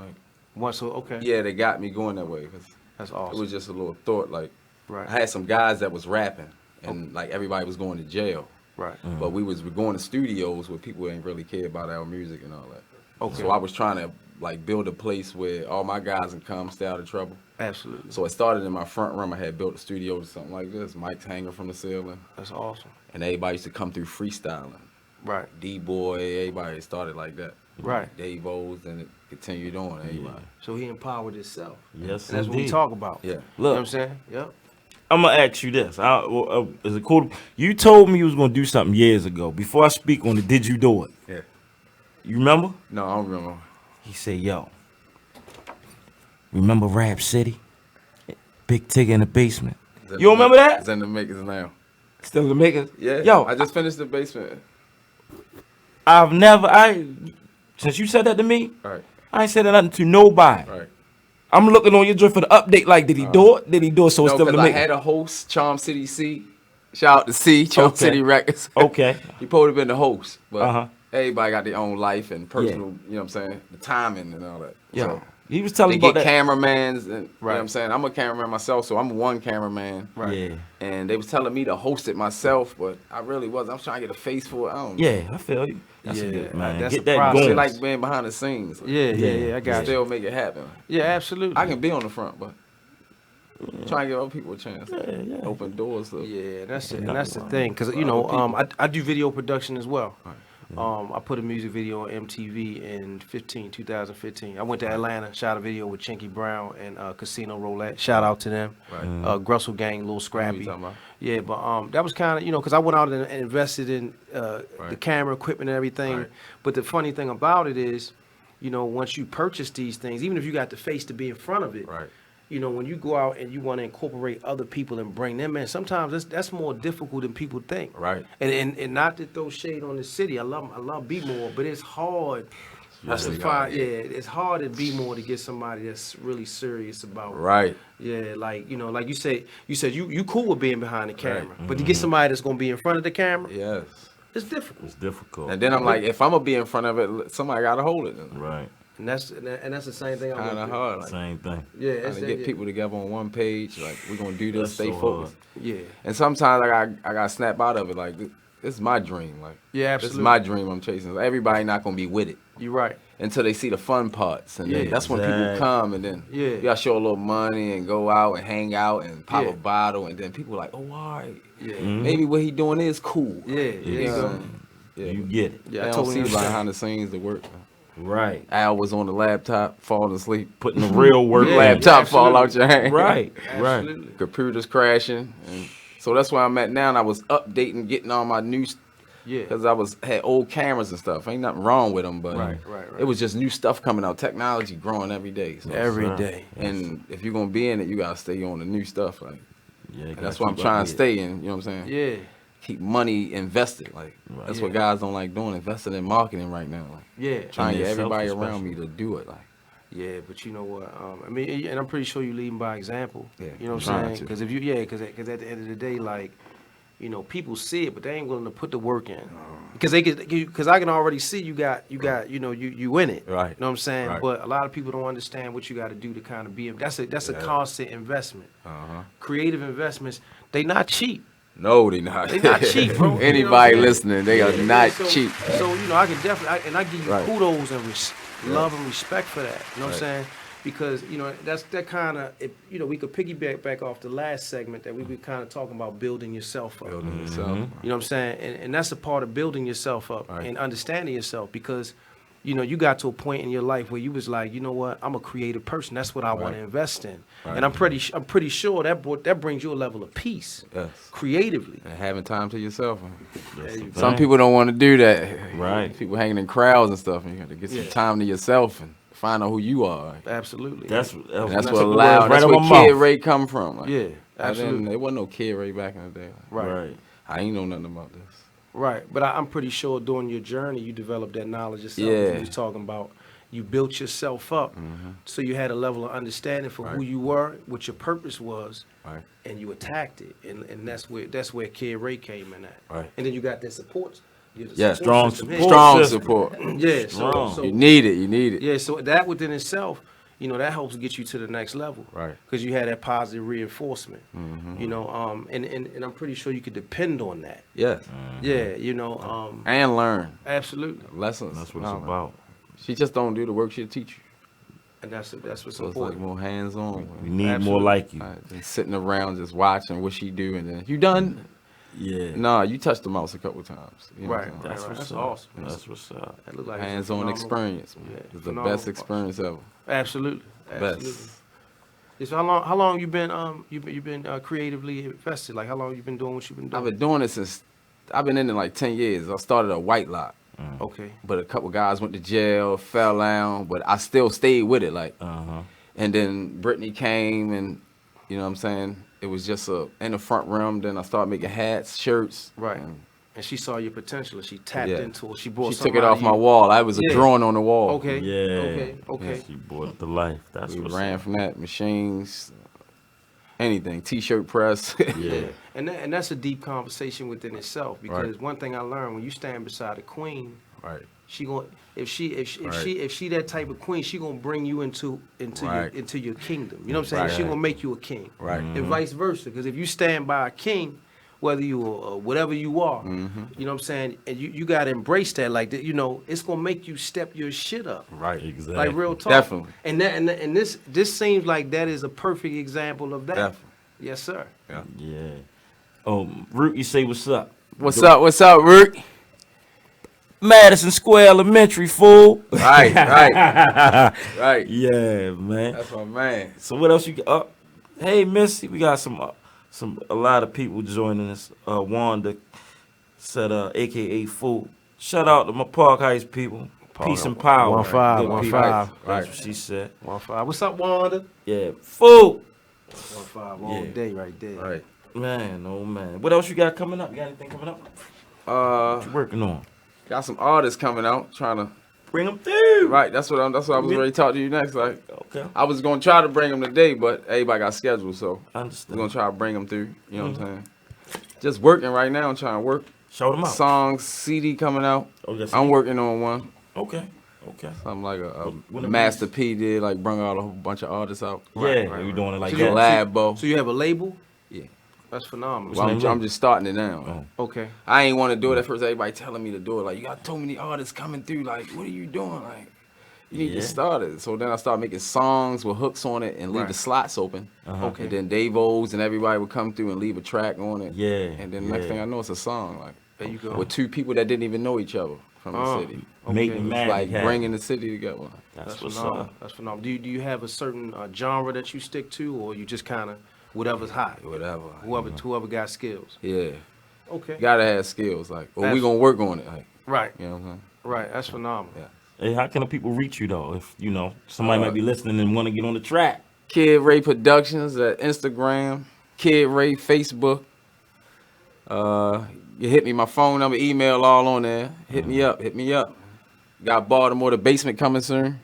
Okay. Yeah, they got me going that way. Cause that's awesome. It was just a little thought. Like, right. I had some guys that was rapping, and like everybody was going to jail. Right. But we was going to studios where people ain't really care about our music and all that. Okay. So I was trying to like build a place where all my guys can come, stay out of trouble. Absolutely. So it started in my front room. I had built a studio or something like this. Mics hanging from the ceiling. That's awesome. And everybody used to come through freestyling. Right. D-Boy, everybody started like that. Right. Dave O's, and it continued on. Everybody. So he empowered himself. Yes, and that's what we indeed. talk about. Yeah. You know Look. what I'm saying? Yep. I'm gonna ask you this. Is it cool? You told me you was gonna do something years ago. Before I speak on it, did you do it? Yeah. You remember? No, I don't remember. He said, "Yo, remember Rap City? Big Tigger in the basement. You don't remember that? It's in the makers now. Still in the makers? Yeah. Yo, I just finished the basement. Since you said that to me, Right. I ain't said nothing to nobody. Right. I'm looking on your joint for the update. Like, did he do it? Did he do it? So it's No, still in the because I making. had a host, Charm City C. Shout out to C, Charm Okay. City Records. Okay. He probably been the host, but Uh-huh. everybody got their own life and personal, you know what I'm saying, the timing and all that. Yeah. So He was telling they me get about that. cameramans, and you know what I'm saying. I'm a cameraman myself, so I'm one cameraman. Right. Yeah. And they was telling me to host it myself, but I really wasn't. I was trying to get a face for it. I don't know. Yeah, I feel you. That's a good, man. that's Get a that process. going. They like being behind the scenes. Yeah, I got you. Still make it happen. Yeah, absolutely. I can be on the front, but trying to give other people a chance. Open doors. So. Yeah, that's it. And that's the thing, because you know, I do video production as well. I put a music video on MTV in 2015. I went to Atlanta, shot a video with Chinky Brown and Casino Roulette. Shout out to them. Right. Grussel Gang, Lil What Scrappy. you talking about? Yeah, but that was kind of, you know, because I went out and invested in the camera equipment and everything. Right. But the funny thing about it is, you know, once you purchase these things, even if you got the face to be in front of it, Right. you know, when you go out and you want to incorporate other people and bring them in, sometimes that's more difficult than people think. Right. And not to throw shade on the city, I love B-More, but it's hard. That's to really find, hard, yeah. it's hard at B-More to get somebody that's really serious about. Right. Yeah, like you know, like you said you cool with being behind the camera, Right. but to get somebody that's gonna be in front of the camera, Yes. it's difficult. It's difficult. And then I'm like, if I'm gonna be in front of it, somebody gotta hold it. Right. And that's the same thing. Kind of hard. Like, Same thing. Yeah, trying to get people together on one page. Like we're gonna do this, That's stay so focused. Yeah. And sometimes I got snap out of it. Like this is my dream. Like Yeah, this is absolutely. my dream. I'm chasing. Everybody not gonna be with it. You're right. Until they see the fun parts, and then Yeah, that's when people exactly. come, and then Yeah. you gotta show a little money and go out and hang out and pop Yeah. a bottle, and then people like, oh, all right, Yeah. maybe what he doing is cool. Yeah, You know what I'm saying? Yeah, You get it. Yeah, I they don't totally see understand. behind the scenes the work. Right. Al was on the laptop, falling asleep, Putting the real work. Yeah, laptop fall out absolutely. your hand. Right. Right. Absolutely. Computers crashing, and so that's where I'm at now. And I was updating, getting all my new, Yeah. because I had old cameras and stuff. Ain't nothing wrong with them, but Right. it was just new stuff coming out. Technology growing every day. So. Every sir. day. And if you're gonna be in it, you gotta stay on the new stuff. Like Yeah. and that's what I'm trying to stay in. You know what I'm saying? Yeah. Keep money invested. Like that's what guys don't like doing. Investing in marketing right now. Like Yeah. trying to get themselves everybody around especially. me to do it. Like Yeah, but you know what? I mean, and I'm pretty sure you're leading by example. Yeah, You know what trying I'm saying? to. Because if you, because at the end of the day, like, you know, people see it, but they ain't willing to put the work in. Because because I can already see you got, you know, you in it. Right. You know what I'm saying? Right. But a lot of people don't understand what you got to do to kind of be. That's a constant investment. Creative investments, they not cheap. No, they not. They not cheap, bro. Anybody You know what I'm saying? listening, they are not cheap. So you know, I can definitely, and I give you Right. kudos and love and respect for that. You know what I'm Right. saying? Because you know that kind of, you know, we could piggyback back off the last segment that we were kind of talking about building yourself up. Building yourself. You know what I'm saying? And that's a part of building yourself up and understanding yourself, because you know, you got to a point in your life where you was like, you know what, I'm a creative person. That's what I want to invest in. Right. And I'm pretty sure that brings you a level of peace creatively. And having time to yourself. you Some go. people don't want to do that. Right. People hanging in crowds and stuff. And you got to get some time to yourself and find out who you are. Absolutely. That's And what that's allowed. That's where Kid Ray come from. Like, Yeah, absolutely. There wasn't no Kid Ray back in the day. Like, Right. I ain't know nothing about this. Right, but I'm pretty sure during your journey you developed that knowledge yourself. Yeah. You was talking about you built yourself up, so you had a level of understanding for who you were, what your purpose was, and you attacked it, and that's where Kid Ray came in at. Right. And then you got that support. You had the Yeah, support strong system. strong support. Yeah, Strong. so You need it. You need it. yeah, so that within itself, you know, that helps get you to the next level. Right. Because you had that positive reinforcement. You know, and I'm pretty sure you could depend on that. Yeah. Yeah, you know. And learn. Absolutely. Lessons. That's what it's about. She just don't do the work, she'll teach you. And that's what's So it's like important. more hands-on. We need more like you. Than sitting around just watching what she do and then, you done? Yeah. Nah, you touched the mouse a couple times. You know Right, what I'm right, saying? right. That's awesome. That's what's up. That look like it's a Hands-on phenomenal- experience. Yeah, It's the phenomenal best experience ever. Absolutely. Best. Absolutely. Yeah, so how long you been creatively invested? Like how long you been doing what you've been doing? I've been doing it since, I've been in it like 10 years. I started a white lot. Okay. But a couple guys went to jail, fell down, but I still stayed with it. Like, and then Brittany came and, you know what I'm saying? It was just in the front room. Then I started making hats, shirts. Right. And she saw your potential and she tapped into it. She brought She something took it out off of my you. wall. I was a Yeah. drawing on the wall. Okay. Yeah. Okay. She brought it to life. That's We what's ran up. from that, machines, anything, t-shirt press. Yeah. And that's a deep conversation within itself, because Right. one thing I learned, when you stand beside a queen, Right. she going if she Right. that type of queen, she gonna bring you into Right. your kingdom. You know what I'm saying? Right. She gonna make you a king. Right. And vice versa. Because if you stand by a king, whether you are whatever you are, you know what I'm saying, and you gotta embrace that. Like that, you know, it's gonna make you step your shit up. Right. Exactly. Like real talk. Definitely. And this seems like that is a perfect example of that. Definitely. Yes, sir. Yeah. Oh, Root, you say what's up? What's up? What's up, Root? Madison Square Elementary, fool. Right, right. Right. Yeah, man. That's my man. So what else you got? Hey, Missy, we got a lot of people joining us. Wanda said, AKA Fool. Shout out to my Park Heights people. Peace and power. 1-5, Good 1-5. people. Right. That's what she said. 1-5. What's up, Wanda? Yeah, Fool. 1-5 all Yeah. day right there. Right. Man, oh man. What else you got coming up? You got anything coming up? What you working on? Got some artists coming out, trying to bring them through. Right, that's what I was ready to talk to you next. Like, okay. I was gonna try to bring them today, but everybody got scheduled, so I understand. we're gonna try to bring them through. You know what I'm saying? Just working right now, I'm trying to work. Show them out. Songs, CD coming out. Oh, yes, I'm working on one. Okay. Something like a when Master P did, like bring out a whole bunch of artists out. Yeah, we doing it like So that. Collabo. So you have a label? Yeah. That's phenomenal. Well, I'm just starting it now. Okay. I ain't want to do it at first. Everybody telling me to do it. Like, you got so many artists coming through. Like, what are you doing? Like, you need to start it. So then I started making songs with hooks on it and leave the slots open. Okay. And then Dave O's and everybody would come through and leave a track on it. Yeah. And then the next thing I know, it's a song. Like, there you go. With two people that didn't even know each other from the city. Making It's magic like happen. bringing the city together. That's what's phenomenal. up. That's phenomenal. Do you have a certain genre that you stick to, or you just kind of whatever's hot? Whatever. Whoever got skills. Yeah. Okay. Gotta have skills. Like, or we That's- gonna work on it. Like, Right. you know what I'm saying? Right. That's phenomenal. Yeah. Hey, how can the people reach you though? If somebody might be listening and want to get on the track. Kid Ray Productions at Instagram, Kid Ray Facebook. You hit me, my phone number, email all on there. Hit me up. Got Baltimore, the basement coming soon.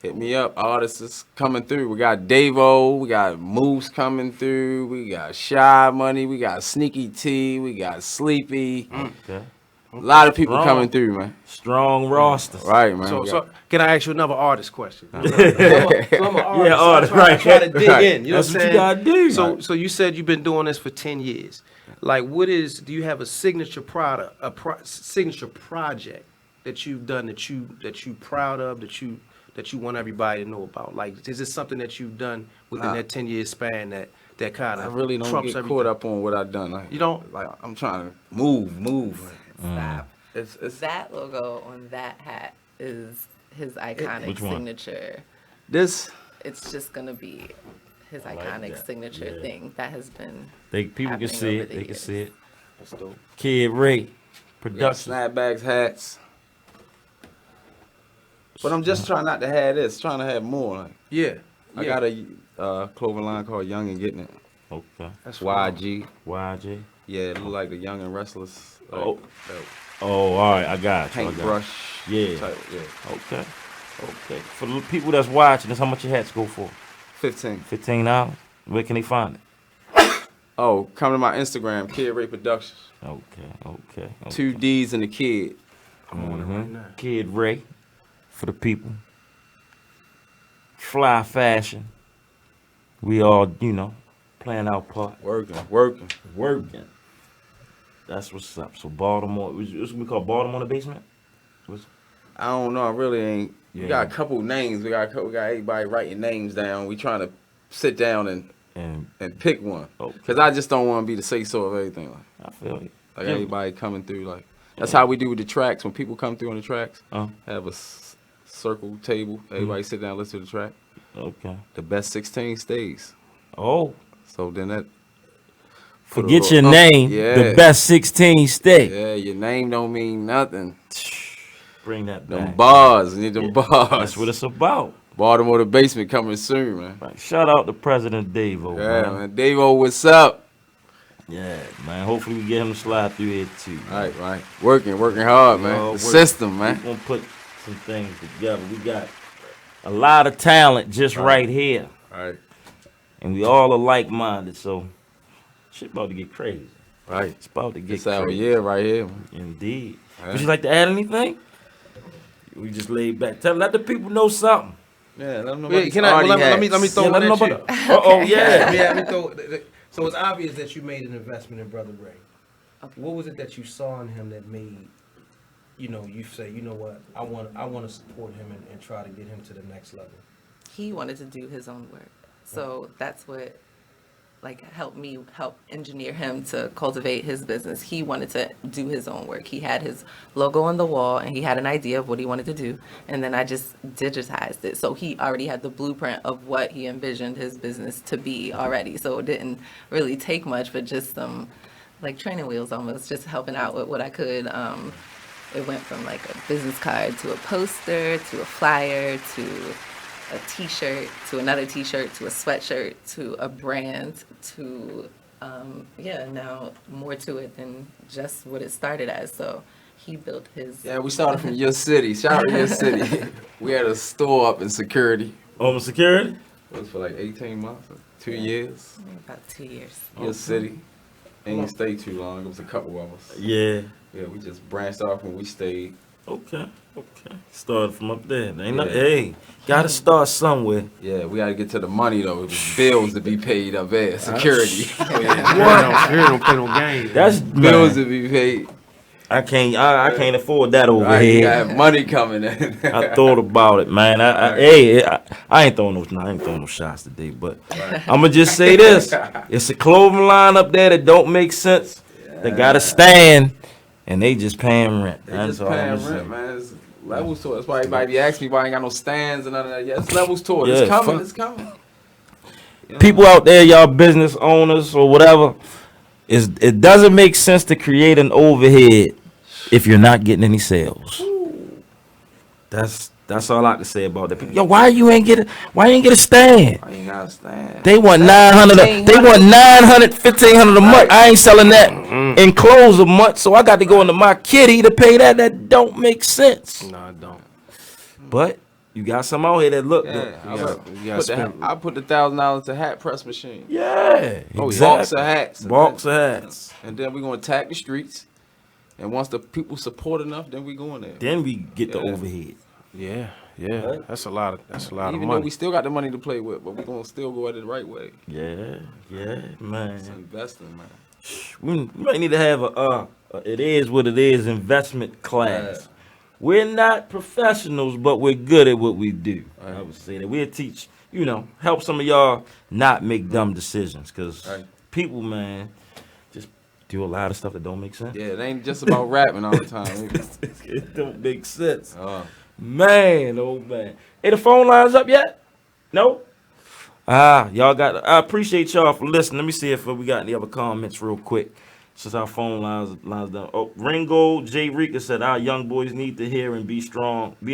Hit me up. Artists is coming through. We got Davo. We got Moose coming through. We got Shy Money. We got Sneaky T. We got Sleepy. Okay. A lot of people Strong. coming through, man. Strong rosters. Right, man. So can I ask you another artist question? I'm an Yeah, artist, I right. try to dig Right. in. You know That's what what I'm you saying? gotta do. So you said you've been doing this for 10 years. Like, do you have a signature product, signature project that you've done that you proud of, that you want everybody to know about? Like, is this something that you've done within that 10-year span that kind of I really don't trumps get everything? caught up on what I've done. Like, You don't? Like, I'm trying to move. Stop. It's That logo on that hat is his iconic Which one? signature. this. It's just gonna be his iconic signature thing that has been. People can happening see over it. the They can years. see it. That's dope. Kid Ray, We got production. snapbacks, hats. But I'm just trying not to have this. Trying to have more. Like, Yeah. I got a clothing line called Young and Getting It. Okay. That's YG. YG. Yeah, it look like the Young and Restless. Like, Oh. Oh, all right. I got you. I got you. paintbrush. Yeah. Type, yeah. Okay. Okay. For the people that's watching, that's how much your hats go for. 15. $15. Where can they find it? Oh, come to my Instagram, Kid Ray Productions. Okay. 2 D's and the Kid. Kid Ray for the people. Fly fashion. We all, playing our part. Working. That's what's up. So Baltimore, what's we call Baltimore in the basement? I don't know. I really ain't. We Yeah. got a couple names. We got everybody writing names down. We trying to sit down and pick one. Cause I just don't want to be the say so of everything. Like, I feel you. Like everybody coming through. Like that's how we do with the tracks. When people come through on the tracks, have a circle table. Everybody sit down, and listen to the track. Okay. The best 16 stays. Oh. So then that. Forget your name. Yeah. The best 16 stay. Yeah, your name don't mean nothing. Bring that Them back. bars, need them bars. That's what it's about. Baltimore the basement coming soon, man. Right. Shout out to President Davo. Yeah, man. Davo, what's up? Yeah, man. Hopefully we get him to slide through here too. Right. Working hard, man. The system, man. We're gonna put some things together. We got a lot of talent just right here. Right. And we all are like-minded, so shit about to get crazy. Right. It's about to get It's our crazy. year right here. Indeed. Right. Would you like to add anything? We just laid back. Let the people know something. Yeah, let them know Wait, about let me throw one at you. Oh yeah. Let me throw. So it's obvious that you made an investment in Brother Ray. What was it that you saw in him that made, you say, you know what, I want to support him and try to get him to the next level? He wanted to do his own work, so that's what helped me help engineer him to cultivate his business. He wanted to do his own work. He had his logo on the wall and he had an idea of what he wanted to do, and then I just digitized it. So he already had the blueprint of what he envisioned his business to be already. So it didn't really take much, but just some training wheels almost, just helping out with what I could. It went from a business card to a poster to a flyer to a t-shirt to another t-shirt to a sweatshirt to a brand to now more to it than just what it started as. So he built his. Yeah, we started from your city. Shout out to your city. We had a store up in security. Oh, security? It was for 18 months, 2 years. About 2 years. Your city. Ain't stay too long. It was a couple of us. Yeah. Yeah, we just branched off when we stayed. Okay. Started from up there. Hey, gotta start somewhere. Yeah, we gotta get to the money though. It was bills to be paid up there. Security. Security don't play no games. That's bills to be paid. I can't afford that over Right, here. you got money coming in. I thought about it, man. I ain't throwing no shots today, but I'ma just say this: it's a clothing line up there that don't make sense. They gotta stand, and they just paying rent. They just paying rent, man. It's levels to it. That's why everybody be asking me why I ain't got no stands and none of that. Yeah, it's levels to it. Yeah, It's coming. fuck. It's coming. You know? People out there, y'all business owners or whatever, it doesn't make sense to create an overhead if you're not getting any sales. That's all I can say about that. Yo, why you ain't get a stand? Why you ain't got a stand? They want 900. They want 900, 1,500 a month. I ain't selling that in clothes a month, so I got to go into my kitty to pay that. That don't make sense. No, it don't. But You got some out here that look Yeah, good. I put the $1,000 to hat press machine. Yeah, Box exactly. of hats. Box of hats. And then we're gonna attack the streets. And once the people support enough, then we go in there. Then we get the overhead. Yeah. Right? That's a lot of Even money. though we still got the money to play with, but we're gonna still go at it the right way. Yeah, man. It's investing, man. We might need to have a it is what it is investment class. Yeah. We're not professionals, but we're good at what we do. I would say that we'll teach, help some of y'all not make dumb decisions, because people, man, just do a lot of stuff that don't make sense. Yeah, it ain't just about rapping all the time. It don't make sense. Man, oh man. Hey, the phone lines up yet? No? Y'all got. I appreciate y'all for listening. Let me see if we got any other comments real quick, since our phone lines down. Oh, Ringo J. Rika said our young boys need to hear and be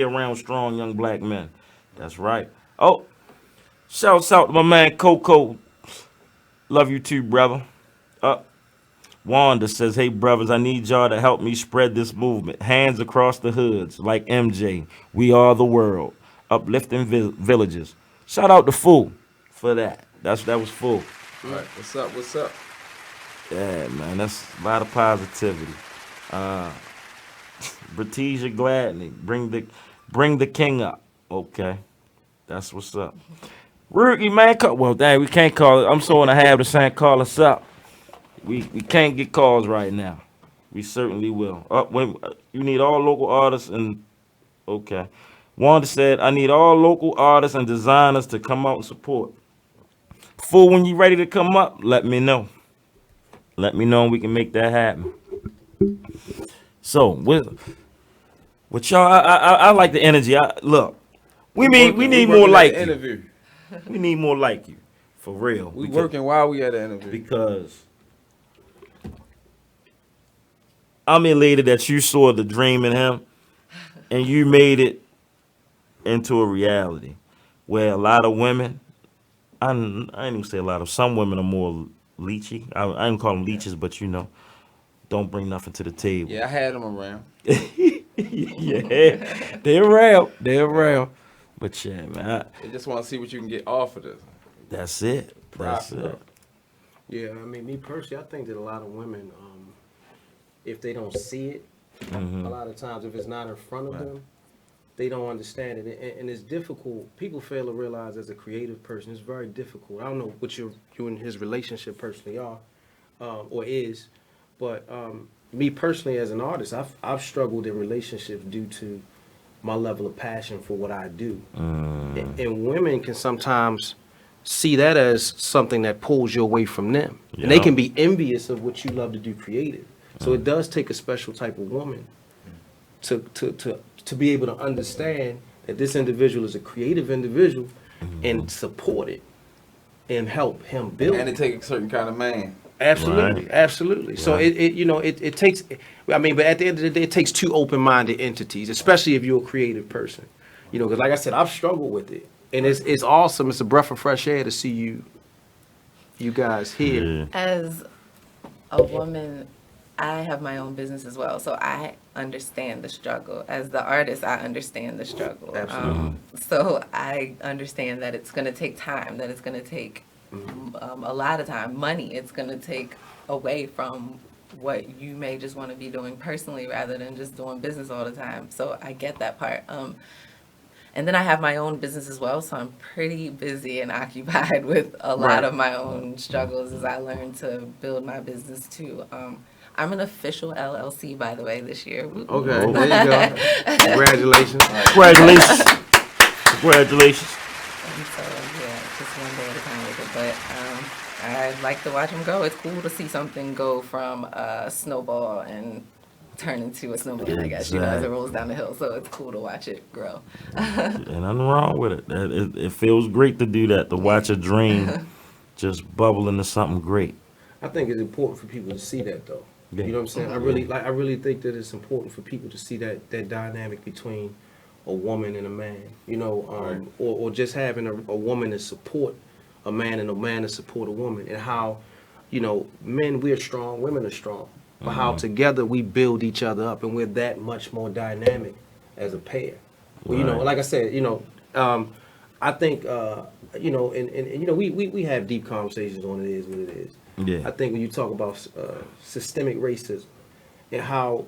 around strong young black men. That's right. Oh, shouts out to my man Coco. Love you too, brother. Wanda says, hey brothers, I need y'all to help me spread this movement. Hands across the hoods, like MJ. We are the world. Uplifting villages. Shout out to Fool for that. That was Fool. All right, what's up? Yeah, man, that's a lot of positivity. Bratija Gladney, bring the king up. Okay, that's what's up. Rookie, man, we can't call it. I'm so in a habit of saying call us up. We can't get calls right now. We certainly will. You need all local artists and okay. Wanda said, I need all local artists and designers to come out and support. Fool, when you ready to come up, let me know. Let me know and we can make that happen. So with y'all, I like the energy. Look, we need more like you. We need more like you, for real. We working while we at the interview. Because I'm elated that you saw the dream in him and you made it into a reality where a lot of women, I ain't even say a lot of, some women are more leechy. I ain't call them leeches, but don't bring nothing to the table. Yeah, I had them around. Yeah, they're around. But yeah, man. They just want to see what you can get off of this. That's it. That's it. Yeah, I mean, me personally, I think that a lot of women, if they don't see it, a lot of times if it's not in front of them, they don't understand it. And it's difficult. People fail to realize as a creative person, it's very difficult. I don't know what you and his relationship personally are, or is, but me personally as an artist, I've struggled in relationships due to my level of passion for what I do. And women can sometimes see that as something that pulls you away from them. Yeah. And they can be envious of what you love to do creative. So it does take a special type of woman to be able to understand that this individual is a creative individual and support it and help him build. And it takes a certain kind of man. Absolutely, Right. absolutely. So it takes, I mean, but at the end of the day, it takes two open-minded entities, especially if you're a creative person. Because like I said, I've struggled with it, and it's awesome. It's a breath of fresh air to see you guys here. As a woman, I have my own business as well, so I understand the struggle. As the artist, I understand the struggle. Absolutely. So I understand that it's going to take time, that it's going to take a lot of time, money. It's going to take away from what you may just want to be doing personally rather than just doing business all the time. So I get that part. And then I have my own business as well, so I'm pretty busy and occupied with a lot of my own struggles as I learn to build my business too. I'm an official LLC, by the way, this year. Okay, there you go. Congratulations. Congratulations. Congratulations. And so, yeah, just one day at a time with it. But I like to watch them go. It's cool to see something go from a snowball and turn into a snowman, I guess, as it rolls down the hill. So it's cool to watch it grow. And nothing wrong with it. It feels great to do that, to watch a dream just bubble into something great. I think it's important for people to see that, though. Yeah. You know what I'm saying? I really think that it's important for people to see that dynamic between a woman and a man. Or just having a woman to support a man and a man to support a woman, and how, men, we're strong, women are strong, but how together we build each other up, and we're that much more dynamic as a pair. Well, like I said, I think and we have deep conversations on it is what it is. Yeah. I think when you talk about systemic racism and how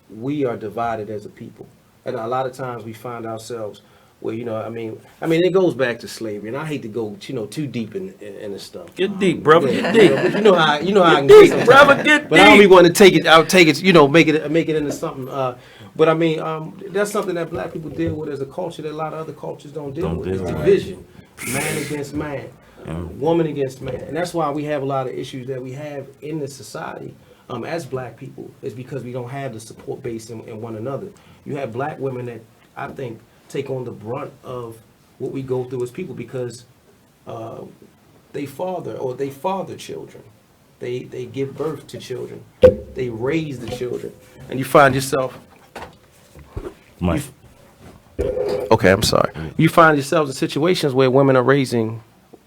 we are divided as a people, and a lot of times we find ourselves where it goes back to slavery, and I hate to go too deep in this stuff. Get deep, brother. Yeah, Get deep. but you know how I can Get get deep, brother. Get but I don't deep. even want to take it. I'll take it. Make it into something. But that's something that black people deal with as a culture that a lot of other cultures don't deal with. It's division, man against man, woman against man, and that's why we have a lot of issues that we have in this society. As black people, is because we don't have the support base in one another. You have black women that I think take on the brunt of what we go through as people because they father children. They give birth to children. They raise the children. And you find yourself Okay, I'm sorry. You find yourselves in situations where women are raising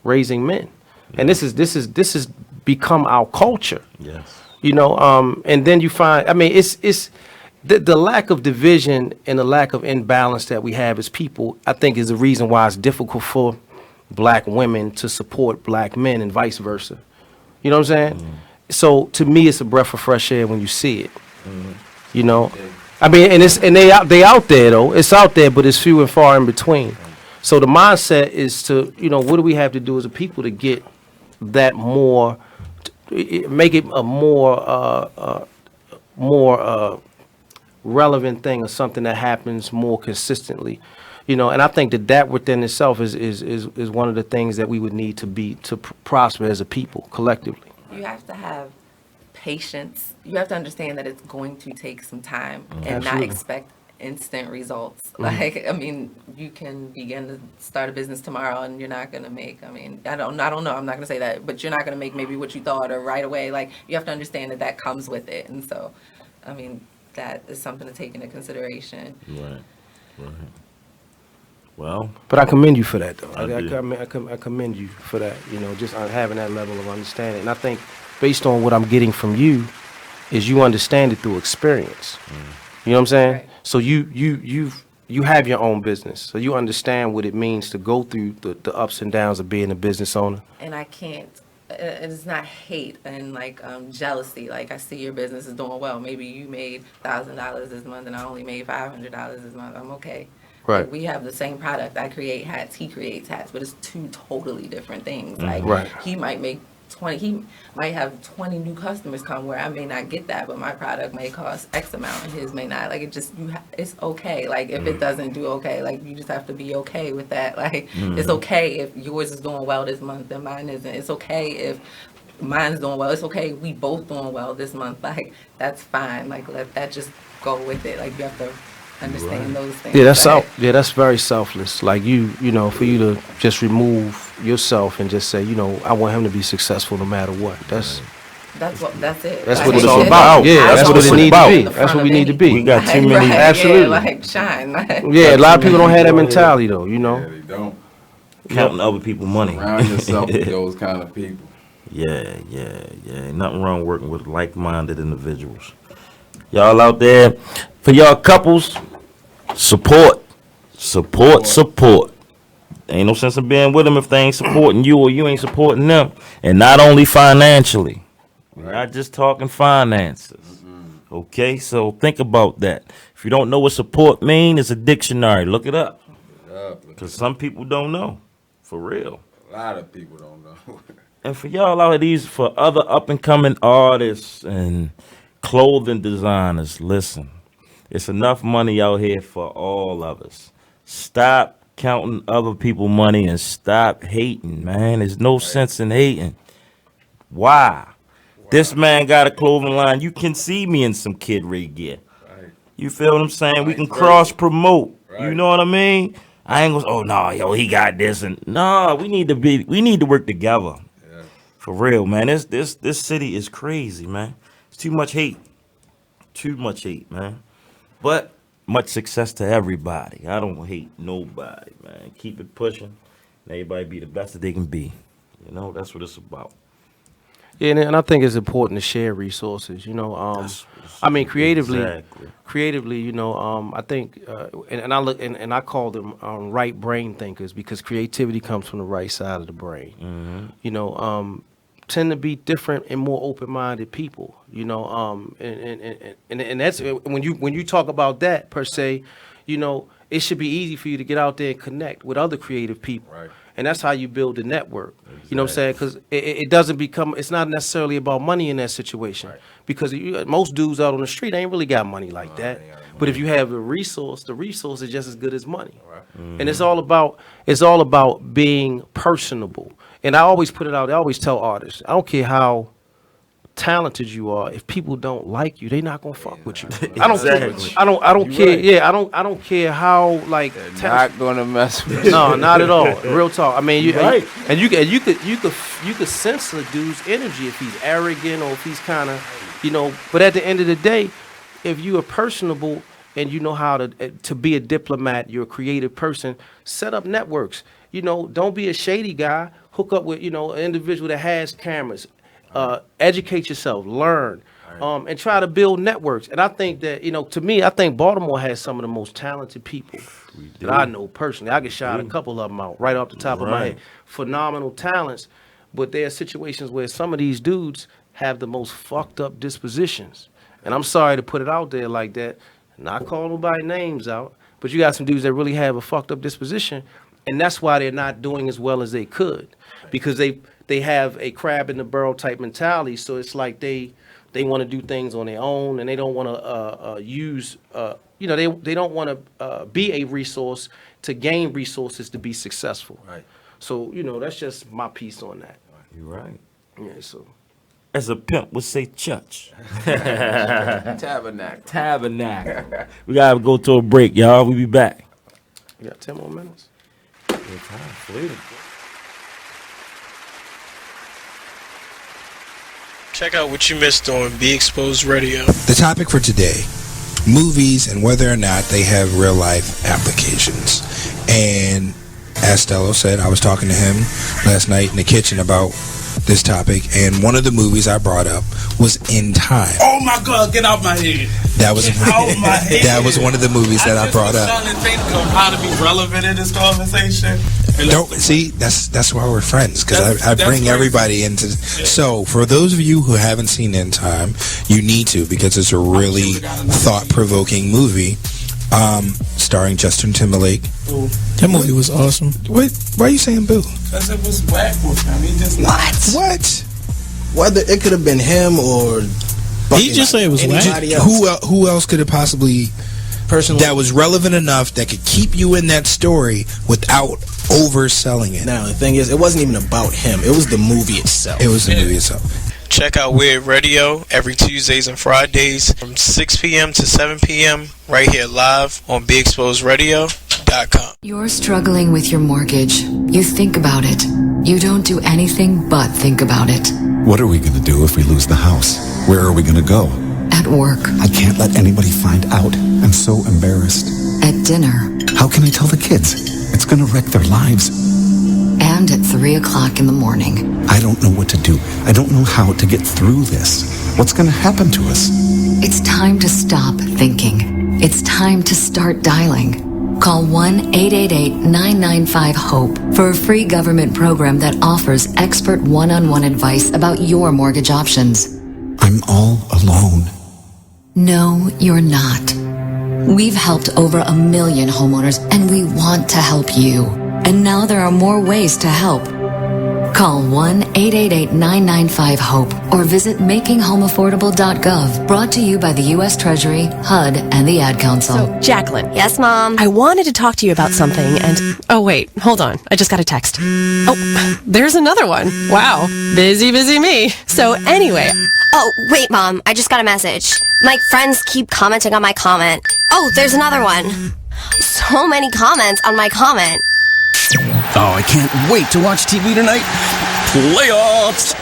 men. And this has become our culture. Yes. And then you find it's the lack of division and the lack of imbalance that we have as people, I think, is the reason why it's difficult for black women to support black men and vice versa. You know what I'm saying? So to me, it's a breath of fresh air when you see it. And they out there though. It's out there, but it's few and far in between. So the mindset is to, what do we have to do as a people to get that more, make it a more relevant thing or something that happens more consistently, and I think that within itself is one of the things that we would need to prosper as a people collectively. You have to have patience. You have to understand that it's going to take some time and Absolutely. not expect instant results. Mhm. You can begin to start a business tomorrow and you're not going to make, I don't know, I'm not going to say that, but you're not going to make maybe what you thought or right away. You have to understand that comes with it. And so, that is something to take into consideration. Right. Well, but I commend you for that, though. I I commend you for that. Just having that level of understanding. And I think, based on what I'm getting from you, is you understand it through experience. You know what I'm saying? Right. So you have your own business, so you understand what it means to go through the ups and downs of being a business owner. And I can't, it's not hate and jealousy. I see your business is doing well. Maybe you made $1,000 this month and I only made $500 this month. I'm okay. Right. We have the same product. I create hats, he creates hats, but it's two totally different things. Right. He might make 20, he might have 20 new customers come where I may not get that, but my product may cost X amount and his may not. It's okay. If it doesn't do okay, you just have to be okay with that. It's okay if yours is doing well this month and mine isn't. It's okay if mine's doing well. It's okay if we both doing well this month. That's fine. Let that just go with it. You have to understand those things. Yeah, that's very selfless. For you to just remove yourself and just say, I want him to be successful no matter what. That's it. That's what it's all about. Yeah, that's what it needs to be. That's what we need to be. We got too many. Absolutely. Shine. Yeah, a lot of people don't have that mentality though. Yeah, they don't. Counting other people's money. Surround yourself with those kind of people. Yeah. Nothing wrong working with like-minded individuals. Y'all out there, for y'all couples, support. Ain't no sense in being with them if they ain't supporting you or you ain't supporting them. And not only financially. We're not just talking finances. Okay, so think about that. If you don't know what support means, it's a dictionary. Look it up. Because some people don't know. For real. A lot of people don't know. And for y'all out of for other up-and-coming artists and clothing designers, listen. It's enough money out here for all of us. Stop counting other people's money and stop hating, man. There's no sense in hating. Why? This man got a clothing line. You can see me in some Kid Ray gear. Right. You feel what I'm saying? We can cross-promote. Right. You know what I mean? I ain't gonna, he got this. And no, we need to work together. Yeah. For real, man. This city is crazy, man. It's too much hate. Too much hate, man. But much success to everybody. I don't hate nobody, man. Keep it pushing. And everybody be the best that they can be. That's what it's about. Yeah, and I think it's important to share resources. You know, I mean, creatively, you know, I think, and I look and I call them right brain thinkers because creativity comes from the right side of the brain. Mm-hmm. You know, tend to be different and more open-minded people. You know, and that's when you talk about that per se. You know, it should be easy for you to get out there and connect with other creative people. Right. And that's how you build a network. Exactly. You know what I'm saying? Because it doesn't become, it's not necessarily about money in that situation. Right. Because most dudes out on the street ain't really got money like that. But if you have the resource is just as good as money. Right. Mm-hmm. And it's all about being personable. And I always put it out, I always tell artists, I don't care how talented you are, if people don't like you, they not gonna fuck with you. I don't care. Right. Yeah, I don't care how like not gonna mess with you. No, not at all. Real talk. I mean, you could sense a dude's energy if he's arrogant or if he's kind of, you know. But at the end of the day, if you are personable and you know how to be a diplomat, you're a creative person, set up networks. You know, don't be a shady guy. Hook up with, you know, an individual that has cameras. Educate yourself, learn, and try to build networks. And I think that, you know, to me, I think Baltimore has some of the most talented people that I know personally. I can shout a couple of them out right off the top of my head. Phenomenal talents, but there are situations where some of these dudes have the most fucked up dispositions. And I'm sorry to put it out there like that, not call nobody names out, but you got some dudes that really have a fucked up disposition, and that's why they're not doing as well as they could, because they have a crab in the barrel type mentality. So it's like they want to do things on their own, and they don't want to use, you know, they don't want to be a resource to gain resources to be successful. Right. So, you know, that's just my piece on that. You're right. Yeah. So, as a pimp would say, church. Tabernacle. We gotta go to a break, y'all. We'll be back. We got 10 more minutes. Good time. Freedom. Check out what you missed on Be Exposed Radio. The topic for today, movies and whether or not they have real life applications. And as Stello said, I was talking to him last night in the kitchen about this topic, and one of the movies I brought up was In Time. Oh my God, get out my head. That was that was one of the movies that I brought up. I'm trying to think of how to be relevant in this conversation. Don't see, that's why we're friends, because I bring everybody into. So for those of you who haven't seen In Time, you need to, because it's a really thought-provoking movie, starring Justin Timberlake. Ooh. That movie was awesome. Why are you saying boo? Because it was whack with him. He just What? Whether it could have been him or he just said it was whack. Who else could have possibly personally that was relevant enough that could keep you in that story without overselling it? Now the thing is, it wasn't even about him. It was the movie itself. It was the movie itself. Check out Weird Radio every Tuesdays and Fridays from 6 p.m. to 7 p.m. right here live on BeExposedRadio.com. You're struggling with your mortgage. You think about it. You don't do anything but think about it. What are we going to do if we lose the house? Where are we going to go? At work. I can't let anybody find out. I'm so embarrassed. At dinner. How can I tell the kids? It's going to wreck their lives. And at 3 o'clock in the morning. I don't know what to do. I don't know how to get through this. What's going to happen to us? It's time to stop thinking. It's time to start dialing. Call 1-888-995-HOPE for a free government program that offers expert one-on-one advice about your mortgage options. I'm all alone. No, you're not. We've helped over 1 million homeowners, and we want to help you. And now there are more ways to help. Call 1-888-995-HOPE or visit makinghomeaffordable.gov. Brought to you by the U.S. Treasury, HUD, and the Ad Council. So, Jacqueline. Yes, Mom? I wanted to talk to you about something, and... Oh, wait. Hold on. I just got a text. Oh, there's another one. Wow. Busy me. So, anyway... Oh, wait, Mom. I just got a message. My friends keep commenting on my comment. Oh, there's another one. So many comments on my comment. Oh, I can't wait to watch TV tonight. Playoffs!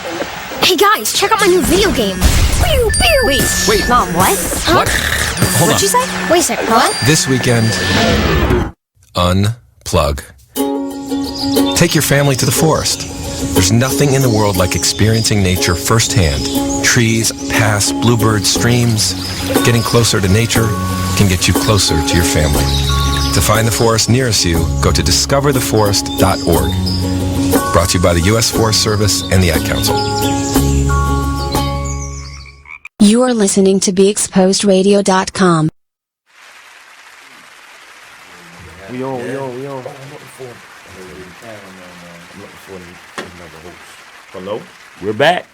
Hey guys, check out my new video game. Pew, pew. Wait, Mom, what? Huh? What? Hold What'd you say? Wait a second, what? This weekend, unplug. Take your family to the forest. There's nothing in the world like experiencing nature firsthand. Trees, paths, bluebirds, streams. Getting closer to nature can get you closer to your family. To find the forest nearest you, go to discovertheforest.org. Brought to you by the U.S. Forest Service and the Ad Council. You are listening to BeExposedRadio.com. We on. I'm looking for another host. Hello, we're back.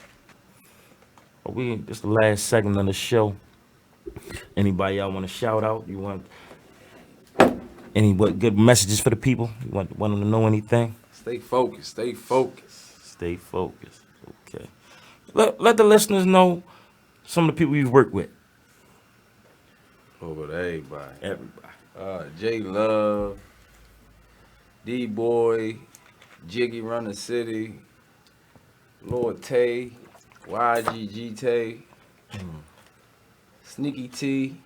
This is the last segment of the show. Anybody y'all want to shout out? You want any good messages for the people? You want them to know anything? Stay focused. Stay focused. Stay focused. Okay. Let the listeners know some of the people you've worked with. Over to everybody. J Love, D Boy, Jiggy Run the City, Lord Tay, YGG Tay, Sneaky T,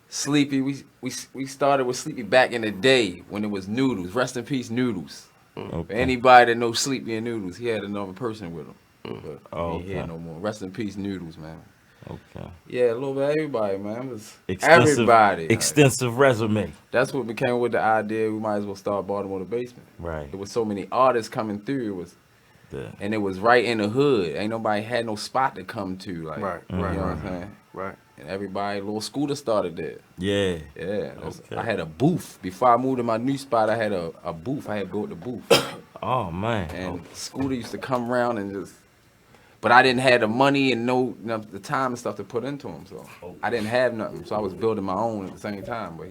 Sleepy. We started with Sleepy back in the day when it was Noodles. Rest in peace, Noodles. For anybody that knows Sleepy and Noodles, he had another person with him. But he ain't here no more. Rest in peace, Noodles, man. Okay. Yeah, a little bit of everybody, man. It was Extensive, everybody. Extensive resume. That's what became with the idea. We might as well start Baltimore the Basement. Right. There was so many artists coming through. And it was right in the hood. Ain't nobody had no spot to come to. Like, Right. You know what I'm saying? Right. And everybody, little scooter started there. Yeah. Yeah. I had a booth. Before I moved to my new spot, I had a booth. I had built a booth. Oh, man. And Scooter used to come around and just... But I didn't have the money and the time and stuff to put into them, so I didn't have nothing. So I was building my own at the same time. But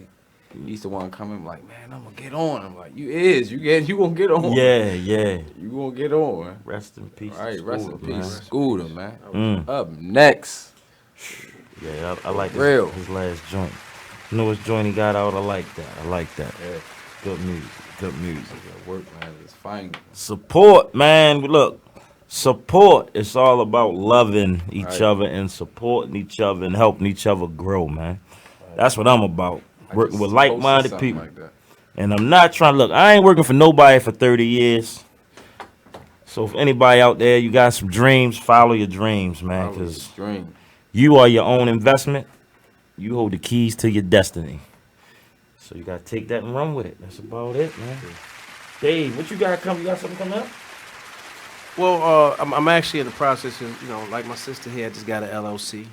he used to want to come in like, man, I'm gonna get on. I'm like, you gonna get on. Yeah. You gonna get on. Rest in peace. All right, rest in peace, man. Scooter, man. Up next. Yeah, I like Real. his last joint. You know which joint he got out? I like that. Yeah. Good music. That work, man. It's fine. Support, man. Look. Support. It's all about loving each other and supporting each other and helping each other grow, man. That's what I'm about. Working with like-minded people. Like that. And I'm not trying to look. I ain't working for nobody for 30 years. So if anybody out there, you got some dreams, follow your dreams, man. Because you are your own investment. You hold the keys to your destiny. So you got to take that and run with it. That's about it, man. Dave, what you got coming? You got something coming up? Well, I'm actually in the process of, like my sister here, I just got an LLC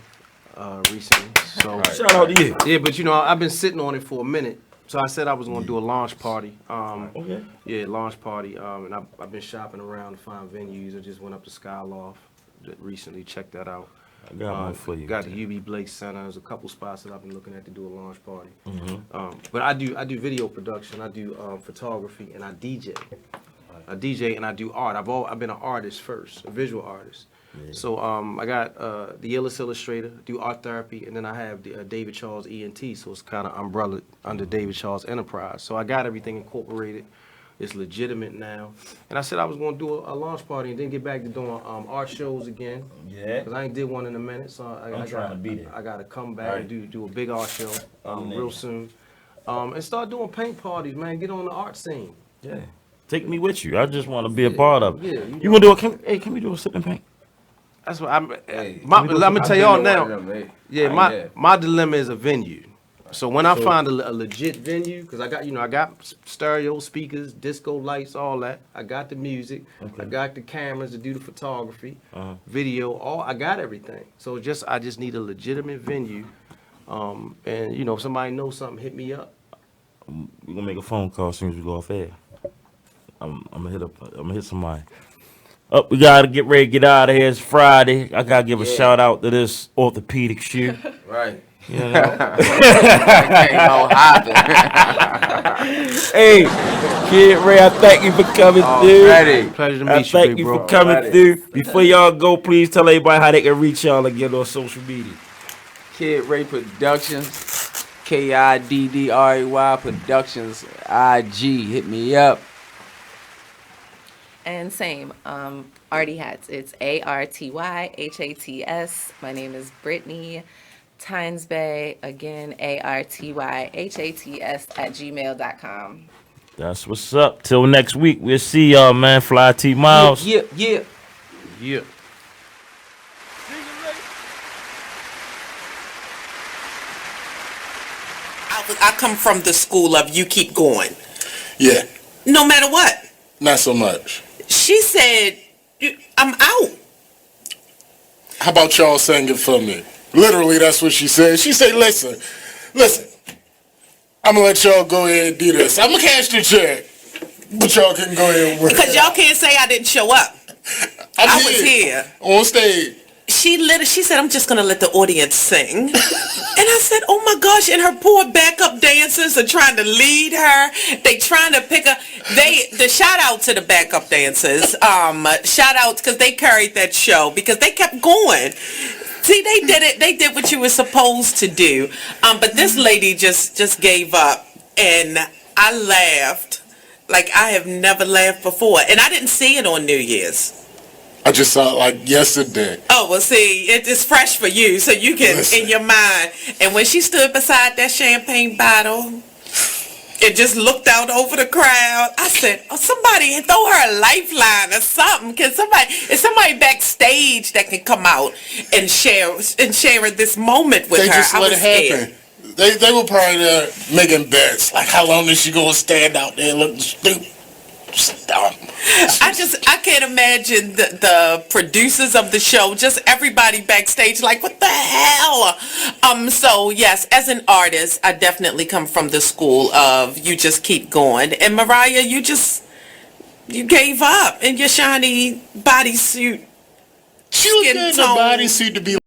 recently. So shout out to you. Yeah, but I've been sitting on it for a minute. So I said I was going to do a launch party. Okay. Yeah, launch party. And I've been shopping around to find venues. I just went up to Skyloft recently, checked that out. I got one for you. Got the UB Blake Center. There's a couple spots that I've been looking at to do a launch party. Mm-hmm. But I do video production. I do photography, and I DJ. I DJ and I do art. I've been an artist first, a visual artist. Yeah. So I got the Illest Illustrator, do art therapy, and then I have the David Charles ENT, so it's kind of umbrella under David Charles Enterprise. So I got everything incorporated. It's legitimate now. And I said I was going to do a launch party and then get back to doing art shows again. Yeah. Because I ain't did one in a minute, so I'm trying to be there. I got to come back and do a big art show real soon. And start doing paint parties, man. Get on the art scene. Yeah. Take me with you. I just want to be a part of it. Yeah, you want to do it? Can we do a sip and paint? That's what let me tell y'all now. My dilemma is a venue. So when I find a legit venue, because I got stereo speakers, disco lights, all that. I got the music. Okay. I got the cameras to do the photography, video. I got everything. So I just need a legitimate venue. And if somebody knows something, hit me up. We're gonna make a phone call as soon as we go off air. I'm gonna hit somebody. We gotta get ready to get out of here. It's Friday. I gotta give a shout out to this orthopedic shoe. Right. You know? Hey, Kid Ray, I thank you for coming through. Pleasure to meet you, I thank you for coming through. Before y'all go, please tell everybody how they can reach y'all again on social media. Kid Ray Productions, KIDDRAY Productions, IG. Hit me up. And same, Artie Hats. It's ARTYHATS. My name is Brittany Tynesbay. Again, ARTYHATS @gmail.com. That's what's up. Till next week. We'll see y'all, man. Fly T Miles. Yeah. I come from the school of you keep going. Yeah. No matter what. Not so much. She said, I'm out. How about y'all sing it for me? Literally, that's what she said. She said, listen, I'm going to let y'all go ahead and do this. I'm going to cash the check, but y'all can go ahead and work. Because y'all can't say I didn't show up. I was here. On stage. She said, I'm just going to let the audience sing. And I said, oh my gosh, and her poor backup dancers are trying to lead her. They trying to pick up. The shout out to the backup dancers. Shout out because they carried that show because they kept going. See, they did it. They did what you were supposed to do. But this lady just gave up, and I laughed like I have never laughed before. And I didn't see it on New Year's. I just saw it like yesterday. Oh, well, see, it is fresh for you, so you can, in your mind. And when she stood beside that champagne bottle and just looked out over the crowd, I said, oh, somebody throw her a lifeline or something. Is somebody backstage that can come out and share this moment with her? They just let it happen. They were probably there making bets. Like, how long is she going to stand out there looking stupid? Stop. I can't imagine the producers of the show, just everybody backstage, like, what the hell? So yes, as an artist, I definitely come from the school of you just keep going. And Mariah, you gave up in your shiny bodysuit. She was getting the bodysuit to be